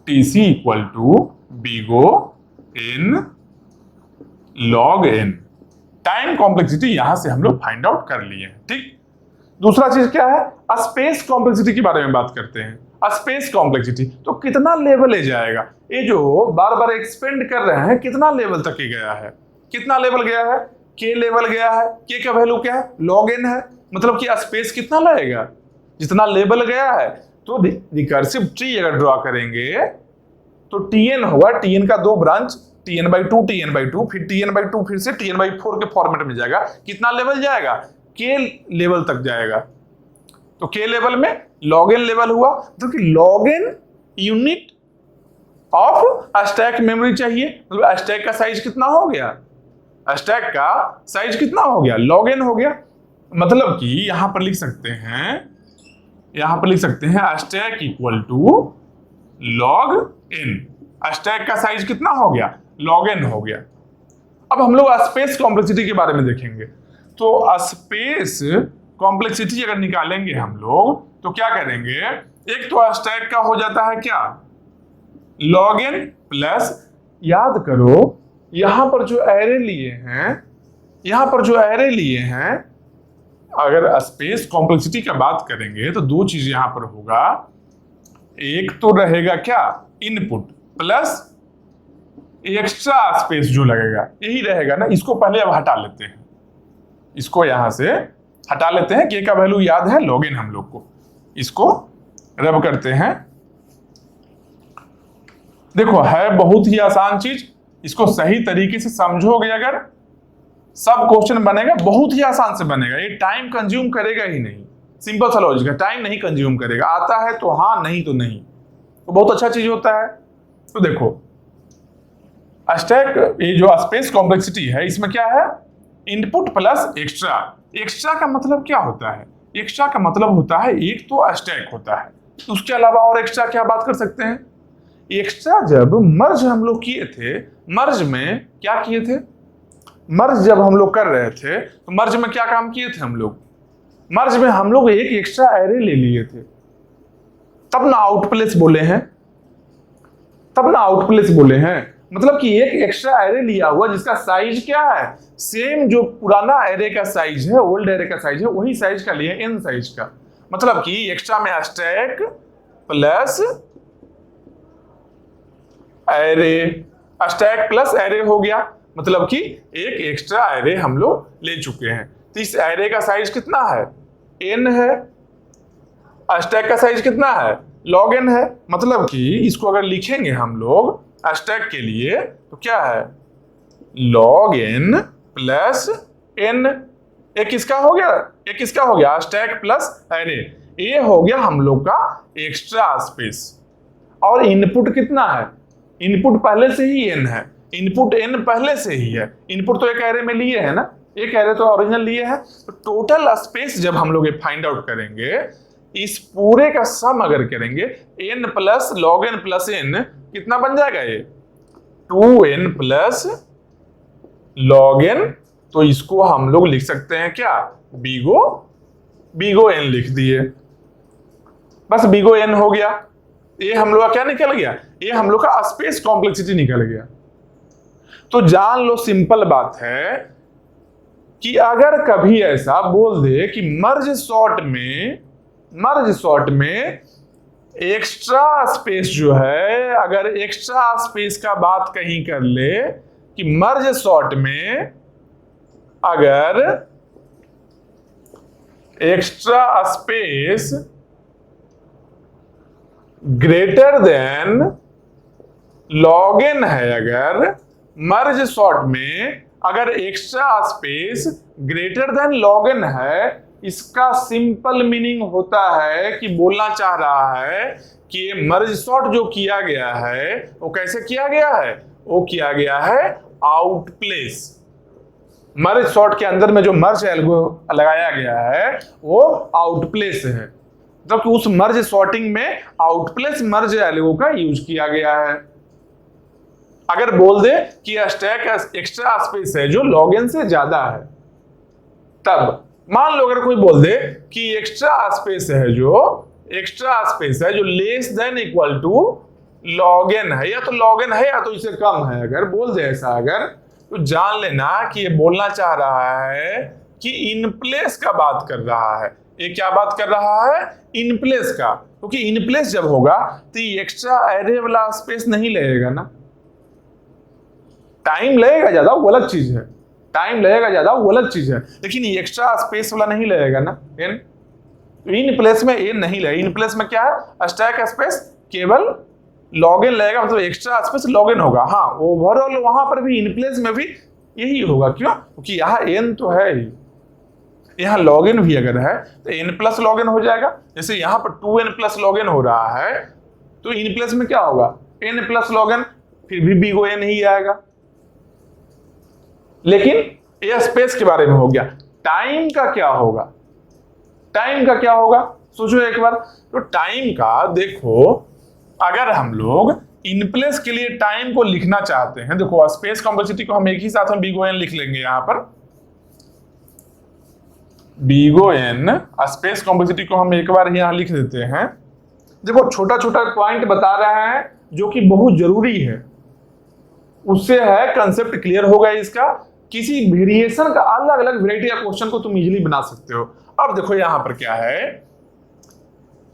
tc equal to big O n log n। Time complexity यहां से हम लोग फाइंड आउट कर लिए हैं, ठीक। दूसरा चीज क्या है, स्पेस कॉम्प्लेक्सिटी के बारे में बात करते हैं। स्पेस कॉम्प्लेक्सिटी तो कितना लेवल ले जाएगा, ये जो बार बार एक्सपेंड कर रहे हैं कितना लेवल तक ही गया है, कितना लेवल गया है, k लेवल गया है, k का वैल्यू क्या है log n है, मतलब कि स्पेस कितना लगेगा, जितना लेवल गया है। तो रिकर्सिव ट्री अगर ड्रॉ करेंगे तो tn होगा, tn का दो branch, tn by 2 tn by 2, फिर tn बाई 2 फिर से tn बाई 4 के फॉर्मेट में जाएगा, कितना लेवल जाएगा, k लेवल तक जाएगा। तो k लेवल में log n लेवल हुआ, तो कि log n unit of stack memory चाहिए, मतलब स्टैक का साइज कितना हो गया, स्टैक का साइज कितना हो गया, log n हो गया। मतलब कि यहां पर लिख सकते हैं stack equal to log n, stack का साइज कितना हो गया, log n हो गया। अब हम लोग स्पेस कॉम्प्लेक्सिटी के बारे में देखेंगे। तो स्पेस कॉम्प्लेक्सिटी अगर निकालेंगे हम लोग तो क्या करेंगे, एक तो स्टैक का हो जाता है क्या log n प्लस, याद करो यहां पर जो एरे लिए हैं, अगर स्पेस कॉम्प्लेक्सिटी का बात करेंगे तो दो चीज यहां पर होगा, एक तो रहेगा क्या इनपुट प्लस एक्स्ट्रा स्पेस जो लगेगा, यही रहेगा ना। इसको पहले अब हटा लेते हैं, इसको यहां से हटा लेते हैं, k का वैल्यू याद है log n हम लोग को, इसको रब करते हैं। देखो है बहुत ही आसान चीज, इसको सही तरीके से समझोगे अगर सब क्वेश्चन बनेगा, बहुत ही आसान से बनेगा, ये टाइम कंज्यूम करेगा ही नहीं, सिंपल सा लॉजिक है, टाइम नहीं कंज्यूम करेगा, आता है तो हाँ, नहीं तो नहीं, तो बहुत अच्छा चीज होता है। तो देखो स्टैक, ये जो स्पेस कॉम्प्लेक्सिटी है इसमें क्या है, इनपुट प्लस एक्स्ट्रा। एक्स्ट्रा का मतलब क्या होता है, एक्स्ट्रा का मतलब होता है एक तो स्टैक होता है, उसके अलावा और एक्स्ट्रा क्या बात कर सकते हैं। एक्स्ट्रा जब मर्ज हम लोग किए थे, मर्ज में क्या किए थे, मर्ज जब हम लोग कर रहे थे तो मर्ज में क्या काम किए थे हम लोग, मर्ज में हम लोग एक एक्स्ट्रा एरे ले लिए थे, तब ना आउटप्लेस बोले हैं, मतलब कि एक एक्स्ट्रा एरे लिया हुआ जिसका साइज क्या है, सेम जो पुराना एरे का साइज है, ओल्ड एरे का साइज है, वही साइज का लिए n साइज का, मतलब कि एक्स्ट्रा में stack plus array, stack plus array हो गया, मतलब कि एक एक्स्ट्रा एरे हम लोग ले चुके हैं। तो इस एरे का साइज कितना है, n है, स्टैक का साइज कितना है, log n है, मतलब कि इसको अगर लिखेंगे हम लोग स्टैक के लिए तो क्या है log n प्लस n, एक किसका हो गया स्टैक प्लस एरे, ये हो गया हम लोग का एक्स्ट्रा स्पेस। और इनपुट कितना है, इनपुट पहले से ही n है, इनपुट n पहले से ही है, इनपुट तो एक एरे में लिए है ना, एक एरे तो ओरिजिनल लिए है। तो टोटल स्पेस जब हम लोग ये फाइंड आउट करेंगे इस पूरे का सम अगर करेंगे n plus log n plus n कितना बन जाएगा ये 2n प्लस लॉग n। तो इसको हम लोग लिख सकते हैं क्या बीगो n लिख दिए, बस बीगो n हो गया। ये हम लोग का क्या निकल गया, ये हम लोग का स्पेस कॉम्प्लेक्सिटी निकल गया। तो जान लो सिंपल बात है कि अगर कभी ऐसा बोल दे कि मर्ज सॉर्ट में एक्स्ट्रा स्पेस जो है, अगर एक्स्ट्रा स्पेस का बात कहीं कर ले कि मर्ज सॉर्ट में अगर extra space greater than log n है, अगर मर्ज सॉर्ट में अगर extra space greater than log n है, इसका सिंपल मीनिंग होता है कि बोलना चाह रहा है कि ये मर्ज सॉर्ट जो किया गया है वो कैसे किया गया है, वो किया गया है आउट प्लेस। मर्ज सॉर्ट के अंदर में जो मर्ज एल्गो लगाया गया है वो आउट प्लेस है, मतलब कि उस मर्ज सॉर्टिंग में आउट प्लेस मर्ज एल्गो का यूज किया गया है। अगर बोल दे कि स्टैक एक्स्ट्रा स्पेस है जो लॉग n से ज्यादा है, तब मान लो अगर कोई बोल दे कि एक्स्ट्रा स्पेस है जो less than equal to log n है, या तो लॉग n है या तो इससे कम है, अगर बोल दे ऐसा अगर, तो जान लेना कि ये बोलना चाह रहा है कि इन प्लेस का बात कर रहा है। ये क्या बात कर रहा है, इन प्लेस का, क्योंकि इन प्लेस जब होगा तो ये एक्स्ट्रा एरे वाला स्पेस नहीं लगेगा ना, टाइम लगेगा ज्यादा वो अलग चीज है, लेकिन ये एक्स्ट्रा स्पेस वाला नहीं लगेगा ना n। इन प्लेस में n नहीं लगेगा, इन प्लेस में क्या है स्टैक स्पेस केवल लॉग n लगेगा, मतलब एक्स्ट्रा स्पेस लॉग n होगा। हाँ ओवरऑल वहां पर भी इन प्लेस में भी यही होगा, क्यों, क्योंकि यहाँ n तो है ही, यहाँ लॉग n भी अगर है तो n प्लस लॉग n हो जाएगा। जैसे यहाँ पर 2n प्लस लॉग n हो रहा है तो इन प्लेस में क्या होगा n प्लस लॉग n, फिर भी बीगो n ही आएगा। लेकिन ये स्पेस के बारे में हो गया, टाइम का क्या होगा, सोचो एक बार। तो टाइम का देखो, अगर हम लोग इन प्लेस के लिए टाइम को लिखना चाहते हैं, देखो स्पेस कॉम्प्लेक्सिटी को हम एक ही साथ में बीगो n लिख लेंगे। यहां पर बीगो n स्पेस कॉम्प्लेक्सिटी को हम एक बार यहां लिख देते हैं। देखो छोटा छोटा पॉइंट बता रहे हैं जो कि बहुत जरूरी है, उससे है कंसेप्ट क्लियर होगा इसका। किसी वेरिएशन का अलग अलग वेराइटी या क्वेश्चन को तुम इजीली बना सकते हो। अब देखो यहां पर क्या है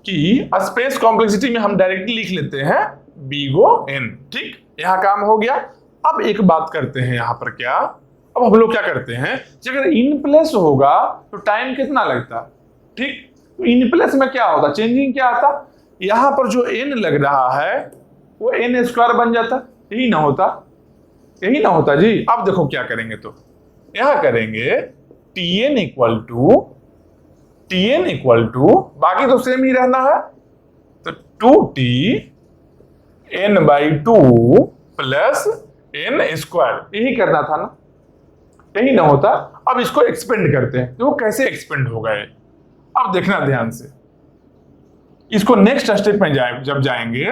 कि स्पेस कॉम्प्लेक्सिटी में हम डायरेक्टली लिख लेते हैं बीगो n, ठीक, यहां काम हो गया। अब एक बात करते हैं यहां पर क्या, अब हम लोग क्या करते हैं, अगर इन प्लेस होगा तो टाइम कितना लगता, ठीक, इन प्लेस में क्या होता, चेंजिंग क्या आता, यहां पर जो n लग रहा है वो n स्क्वायर बन जाता, यही ना होता जी। अब देखो क्या करेंगे, तो यहां करेंगे tn इक्वल टू बाकी तो सेम ही रहना है, तो 2t n/2 plus n square, यही करना था ना, यही ना होता। अब इसको एक्सपेंड करते हैं, तो वो कैसे एक्सपेंड होगा ये, अब देखना ध्यान से। इसको नेक्स्ट स्टेप में जब जाएंगे,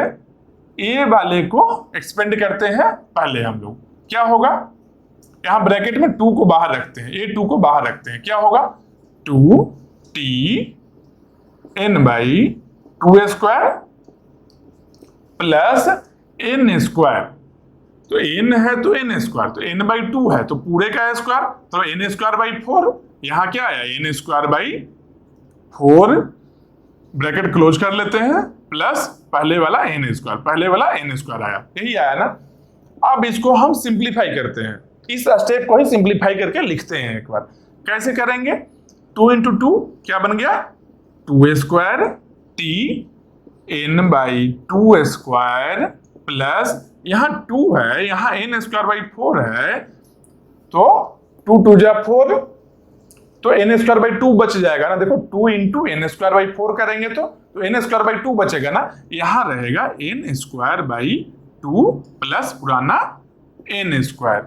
ए वाले को एक्सपेंड करते हैं। पहले हम लोग क्या होगा, यहां ब्रैकेट में 2 को बाहर रखते हैं, a2 को बाहर रखते हैं, क्या होगा 2t n/2 square plus n square, तो n है तो n स्क्वायर, तो n/2 है तो पूरे का स्क्वायर, तो n स्क्वायर 4, यहां क्या आया n स्क्वायर 4, ब्रैकेट क्लोज कर लेते हैं, प्लस पहले वाला n स्क्वायर आया, यही आया ना। अब इसको हम सिंप्लीफाई करते हैं, इस स्टेप को ही सिंप्लीफाई करके लिखते हैं एक बार। कैसे करेंगे, 2 × 2 क्या बन गया 2 square t n/2 square plus यहाँ 2 है, यहाँ n स्क्वायर 4 है, तो 2 × 2 = 4, तो n स्क्वायर 2 बच जाएगा ना। देखो 2 × n स्क्वायर 4 करेंगे तो n स्क्वायर 2 बचेगा ना, यहाँ रहेगा n स्क्वायर 2 प्लस पुराना n स्क्वायर।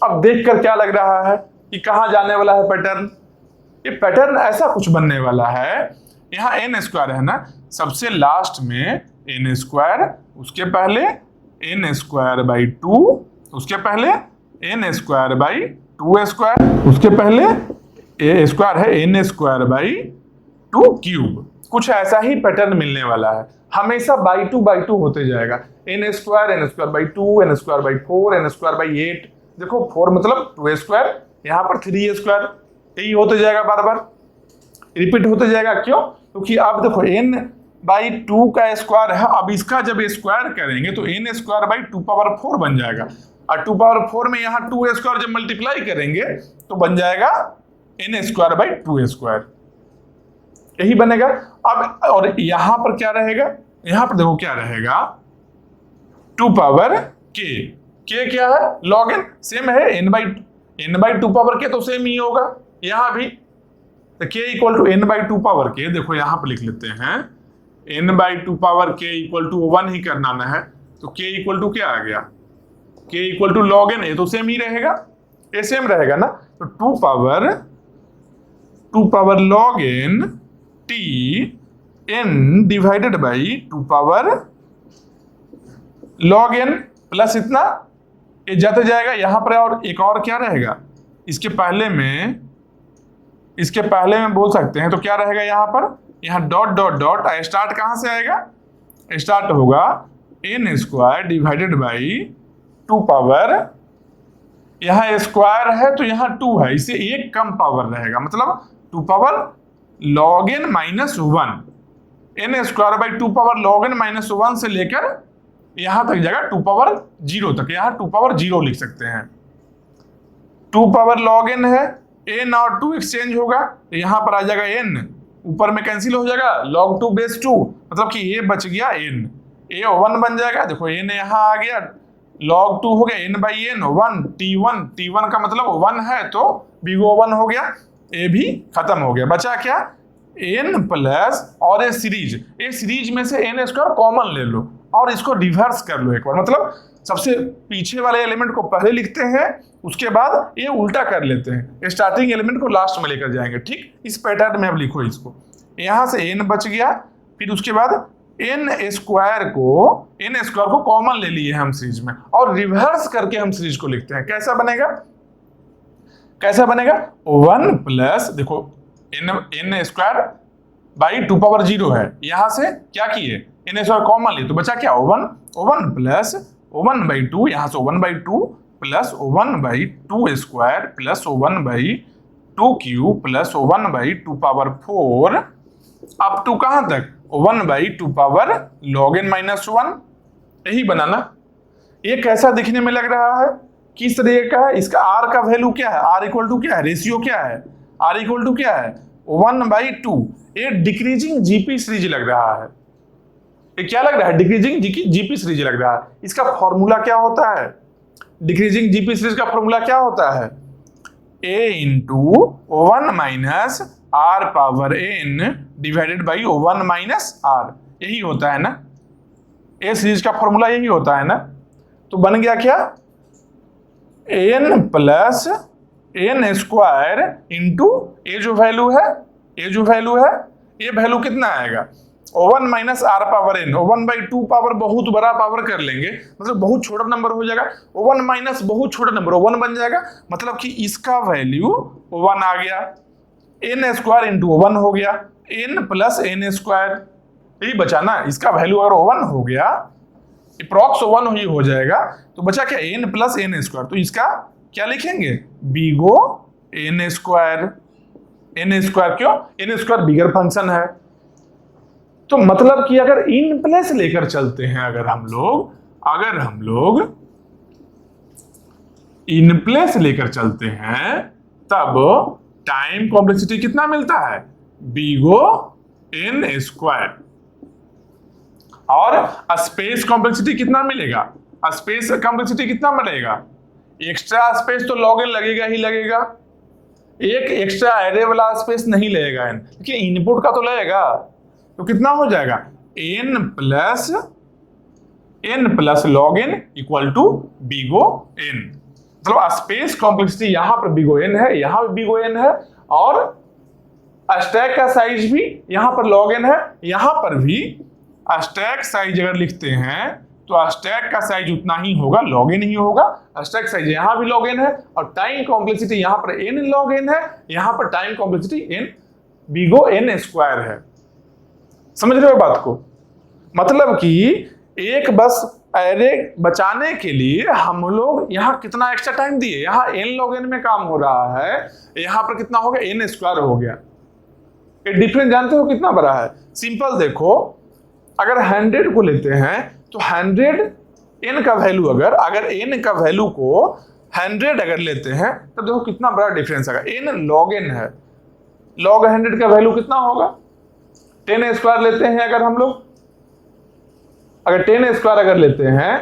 अब देखकर क्या लग रहा है कि कहां जाने वाला है पैटर्न, ये पैटर्न ऐसा कुछ बनने वाला है यहाँ एन स्क्वायर है ना, सबसे लास्ट में एन स्क्वायर, उसके पहले एन स्क्वायर बाई 2, उसके पहले एन स्क्वायर बाई 2 स्क्वायर, उसके पहले ए स्क्वायर है एन स्क्वायर बाई 2 क्यूब। कुछ ऐसा ही पैटर्न मिलने वाला है, हमेशा बाई 2 होते जाएगा। N square by 2, N square by 4, N square by 8। देखो 4 मतलब 2 स्क्वायर, यहाँ पर 3 स्क्वायर, यही होते जाएगा, बार बार रिपीट होते जाएगा। क्यों? क्योंकि अब देखो n बाई 2 का स्क्वायर है, अब इसका जब स्क्वायर करेंगे तो n स्क्वायर बाई 2 पावर 4 बन जाएगा, और 2 पावर 4 में यहाँ 2 स्क्वायर जब मल्टीप्लाई करेंगे तो बन जाएगा n स्क्वायर बाई 2 स्क्वायर, यही बनेगा। अब और यहां पर क्या रहेगा, यहां पर देखो क्या रहेगा, 2 पावर k, k क्या है, log n, सेम है n बाई 2 पावर k, तो सेम ही होगा यहां भी। तो k equal to n by 2 power k, देखो यहां पर लिख लेते हैं n by 2 power k equal to 1 ही करना है, तो k इक्वल टू क्या आ गया, k equal to log n, ये तो सेम ही रहेगा, ये सेम रहेगा ना। तो 2 power log n t n divided by 2 power log n plus इतना, ये जाते जाएगा यहां पर। और एक और क्या रहेगा, इसके पहले में बोल सकते हैं, तो क्या रहेगा यहाँ पर, यहाँ डॉट डॉट डॉट, स्टार्ट कहां से आएगा, स्टार्ट होगा n square divided by 2 power, यहाँ स्क्वायर है तो यहाँ 2 है, इससे एक कम पावर रहेगा, मतलब 2 power log n minus 1, n square by 2 power log n minus 1 से लेकर यहां तक जाएगा 2 पावर 0 तक, यहाँ 2 पावर 0 लिख सकते हैं। 2 पावर log n है, n और 2 एक्सचेंज होगा, तो यहां पर आ जाएगा n, ऊपर में कैंसिल हो जाएगा, log 2 बेस 2, मतलब कि ये बच गया n, ये 1 बन जाएगा। देखो n यहाँ आ गया, log 2 हो गया n बाई n 1, t1 का मतलब 1 है तो बिगो 1 हो गया, ये भी खत्म हो गया। बचा क्या, n प्लस, और ये सीरीज में से n स्क्वायर कॉमन ले लो और इसको रिवर्स कर लो एक बार, मतलब सबसे पीछे वाले एलिमेंट को पहले लिखते हैं, उसके बाद ये उल्टा कर लेते हैं, स्टार्टिंग एलिमेंट को लास्ट में लेकर जाएंगे। ठीक, इस पैटर्न में अब लिखो इसको, यहां से n बच गया, फिर उसके बाद n स्क्वायर को कॉमन ले लिए हम सीरीज में, और रिवर्स करके हम सीरीज को लिखते हैं। कैसा बनेगा 1 प्लस, देखो n स्क्वायर बाई 2 पावर 0 है, यहां से क्या किए, n स्क्वायर कॉमन लिए, तो बचा क्या, 1 प्लस 1 बाई 2, यहां से 1 by 2 plus 1 by 2 square plus 1 by 2 cube plus 1 by 2 power 4, up to कहां तक, 1 by 2 power log n minus 1, यही बनाना। ये कैसा दिखने में लग रहा है, किस तरीके का है, इसका r का वैल्यू क्या है, r इक्वल टू क्या है, रेशियो क्या है, r इक्वल टू क्या है 1 बाई 2, ये डिक्रीजिंग जीपी सीरीज लग रहा है। ये क्या लग रहा है, डिक्रीजिंग जीपी सीरीज लग रहा है। इसका फॉर्मूला क्या होता है, डिक्रीजिंग जीपी सीरीज का फॉर्मूला क्या होता है, a into 1 minus r power n divided by 1 minus r, यही होता है ना, ए सीरीज का फॉर्मूला यही होता है ना। तो बन गया क्या, n plus n square into ये जो वैल्यू है, ये वैल्यू कितना आएगा, 1 minus r power n, 1 by 2 power बहुत बड़ा पावर कर लेंगे, मतलब बहुत छोटा नंबर हो जाएगा, 1 माइनस बहुत छोटा नंबर 1 बन जाएगा, मतलब कि इसका वैल्यू 1 आ गया, n स्क्वायर इंटू 1 हो गया, n प्लस n स्क्वायर, यही बचा ना, इसका वैल्यू अगर 1 हो गया, अप्रॉक्स 1 ही हो जाएगा, तो बचा क्या, n प्लस n स्क्वायर, तो इसका क्या लिखेंगे, बिगो n स्क्वायर। क्यों, n स्क्वायर बिगर फंक्शन है, तो मतलब कि अगर इन प्लेस लेकर चलते हैं, अगर हम लोग इन प्लेस लेकर चलते हैं, तब टाइम कॉम्प्लेक्सिटी कितना मिलता है, बिगो n स्क्वायर, और स्पेस कॉम्प्लेक्सिटी कितना मिलेगा, एक्स्ट्रा स्पेस तो log n लगेगा ही लगेगा, एक एक्स्ट्रा एरे वाला स्पेस नहीं लगेगा n, लेकिन इनपुट का तो लगेगा, तो कितना हो जाएगा, n plus log n equal to big O n, मतलब स्पेस कॉम्प्लेक्सिटी यहां पर बिगो n है, यहां पर बिगो n है, और स्टैक का साइज भी यहां पर log n है, यहां पर भी स्टैक साइज अगर लिखते हैं तो स्टैक का साइज उतना ही होगा, log n ही होगा। स्टैक साइज यहां भी log n है और टाइम कॉम्प्लेक्सिटी यहां पर n log n है, यहां पर टाइम कॉम्प्लेक्सिटी n बिगो n स्क्वायर है। समझ रहे हो बात को? मतलब कि एक बस एरे बचाने के लिए हम लोग यहाँ कितना एक्स्ट्रा टाइम दिए, यहाँ n log n में काम हो रहा है, यहाँ पर कितना हो गया, n स्क्वायर हो गया। ये डिफरेंस जानते हो कितना बड़ा है? सिंपल देखो, अगर 100 को लेते हैं तो 100 n का वैल्यू अगर n का वैल्यू को 100 अगर लेते हैं तो देखो कितना बड़ा डिफरेंस आएगा। n log n है, log 100 का वैल्यू कितना होगा? 10 स्क्वायर लेते हैं अगर हम लोग, अगर 10 स्क्वायर अगर लेते हैं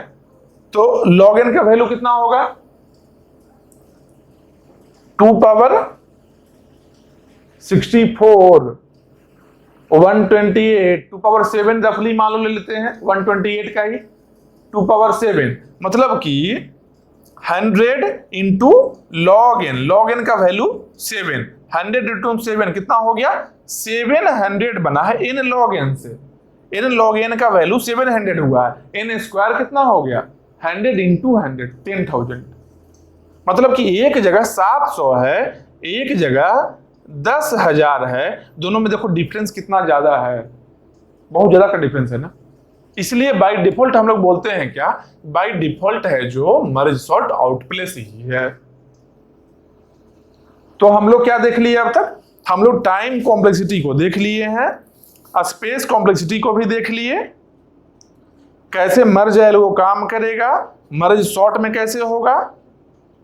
तो log n का वैल्यू कितना होगा? 2 पावर 64 128 2 पावर 7 रफली मान लो ले लेते हैं 128 का ही 2 पावर 7, मतलब कि 100 इंटू log n का वैल्यू 7, 100 इंटू 7 कितना हो गया? 700 बना है n log n से, n log n का वैल्यू 700 हुआ है, n स्क्वायर कितना हो गया? 100 इंटू 100 10,000, मतलब कि एक जगह 700 है, एक जगह 10,000 है। दोनों में देखो डिफरेंस कितना ज्यादा है, बहुत ज्यादा का डिफरेंस है ना। इसलिए बाय डिफॉल्ट हम लोग बोलते हैं क्या, बाय डिफॉल्ट है जो मर्ज सॉर्ट आउटप्लेस ही है। तो हम लोग क्या देख लिए अब तक? हम लोग टाइम कॉम्प्लेक्सिटी को देख लिए हैं, स्पेस कॉम्प्लेक्सिटी को भी देख लिए, कैसे मर्ज एल्गो काम करेगा, मर्ज सॉर्ट में कैसे होगा,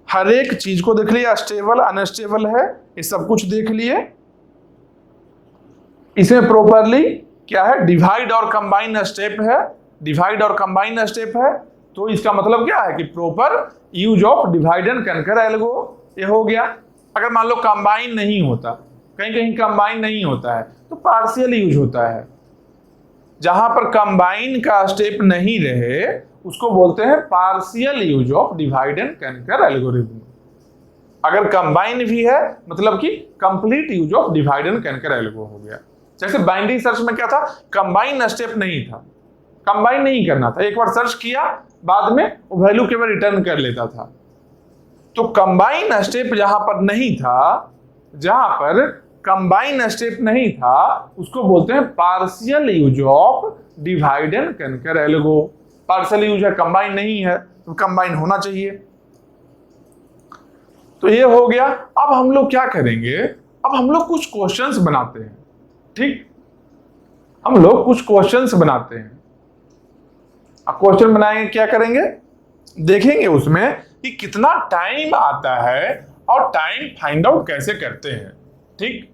हर एक चीज को देख लिया, स्टेबल अनस्टेबल है, ये सब कुछ देख लिए। इसमें प्रॉपरली क्या है, डिवाइड और कंबाइन स्टेप है, डिवाइड और कंबाइन स्टेप है। तो इसका मतलब क्या है कि proper use of divide and conquer algo ये हो गया। अगर मान लो कंबाइन नहीं होता, कहीं कहीं कंबाइन नहीं होता है तो पार्शियल यूज होता है। जहां पर कंबाइन का स्टेप नहीं रहे उसको बोलते हैं partial use of divide and conquer algorithm. अगर कंबाइन भी है मतलब कि complete use of divide and conquer algo हो गया। जैसे बाइनरी सर्च में क्या था, कंबाइन स्टेप नहीं था, कंबाइन नहीं करना था, एक बार सर्च किया बाद में वो वैल्यू केवल रिटर्न कर लेता था। तो कंबाइन स्टेप जहां पर नहीं था, जहां पर कंबाइन स्टेप नहीं था उसको बोलते हैं partial use of divide and conquer algo. Partial use है, कंबाइन नहीं है, तो कंबाइन होना चाहिए। तो ये हो गया। अब हम लोग क्या करेंगे, अब हम लोग कुछ क्वेश्चंस बनाते हैं। ठीक, हम लोग कुछ क्वेश्चंस बनाते हैं। अब क्वेश्चन बनाएंगे, क्या करेंगे, देखेंगे उसमें कि कितना टाइम आता है और टाइम फाइंड आउट कैसे करते हैं। ठीक,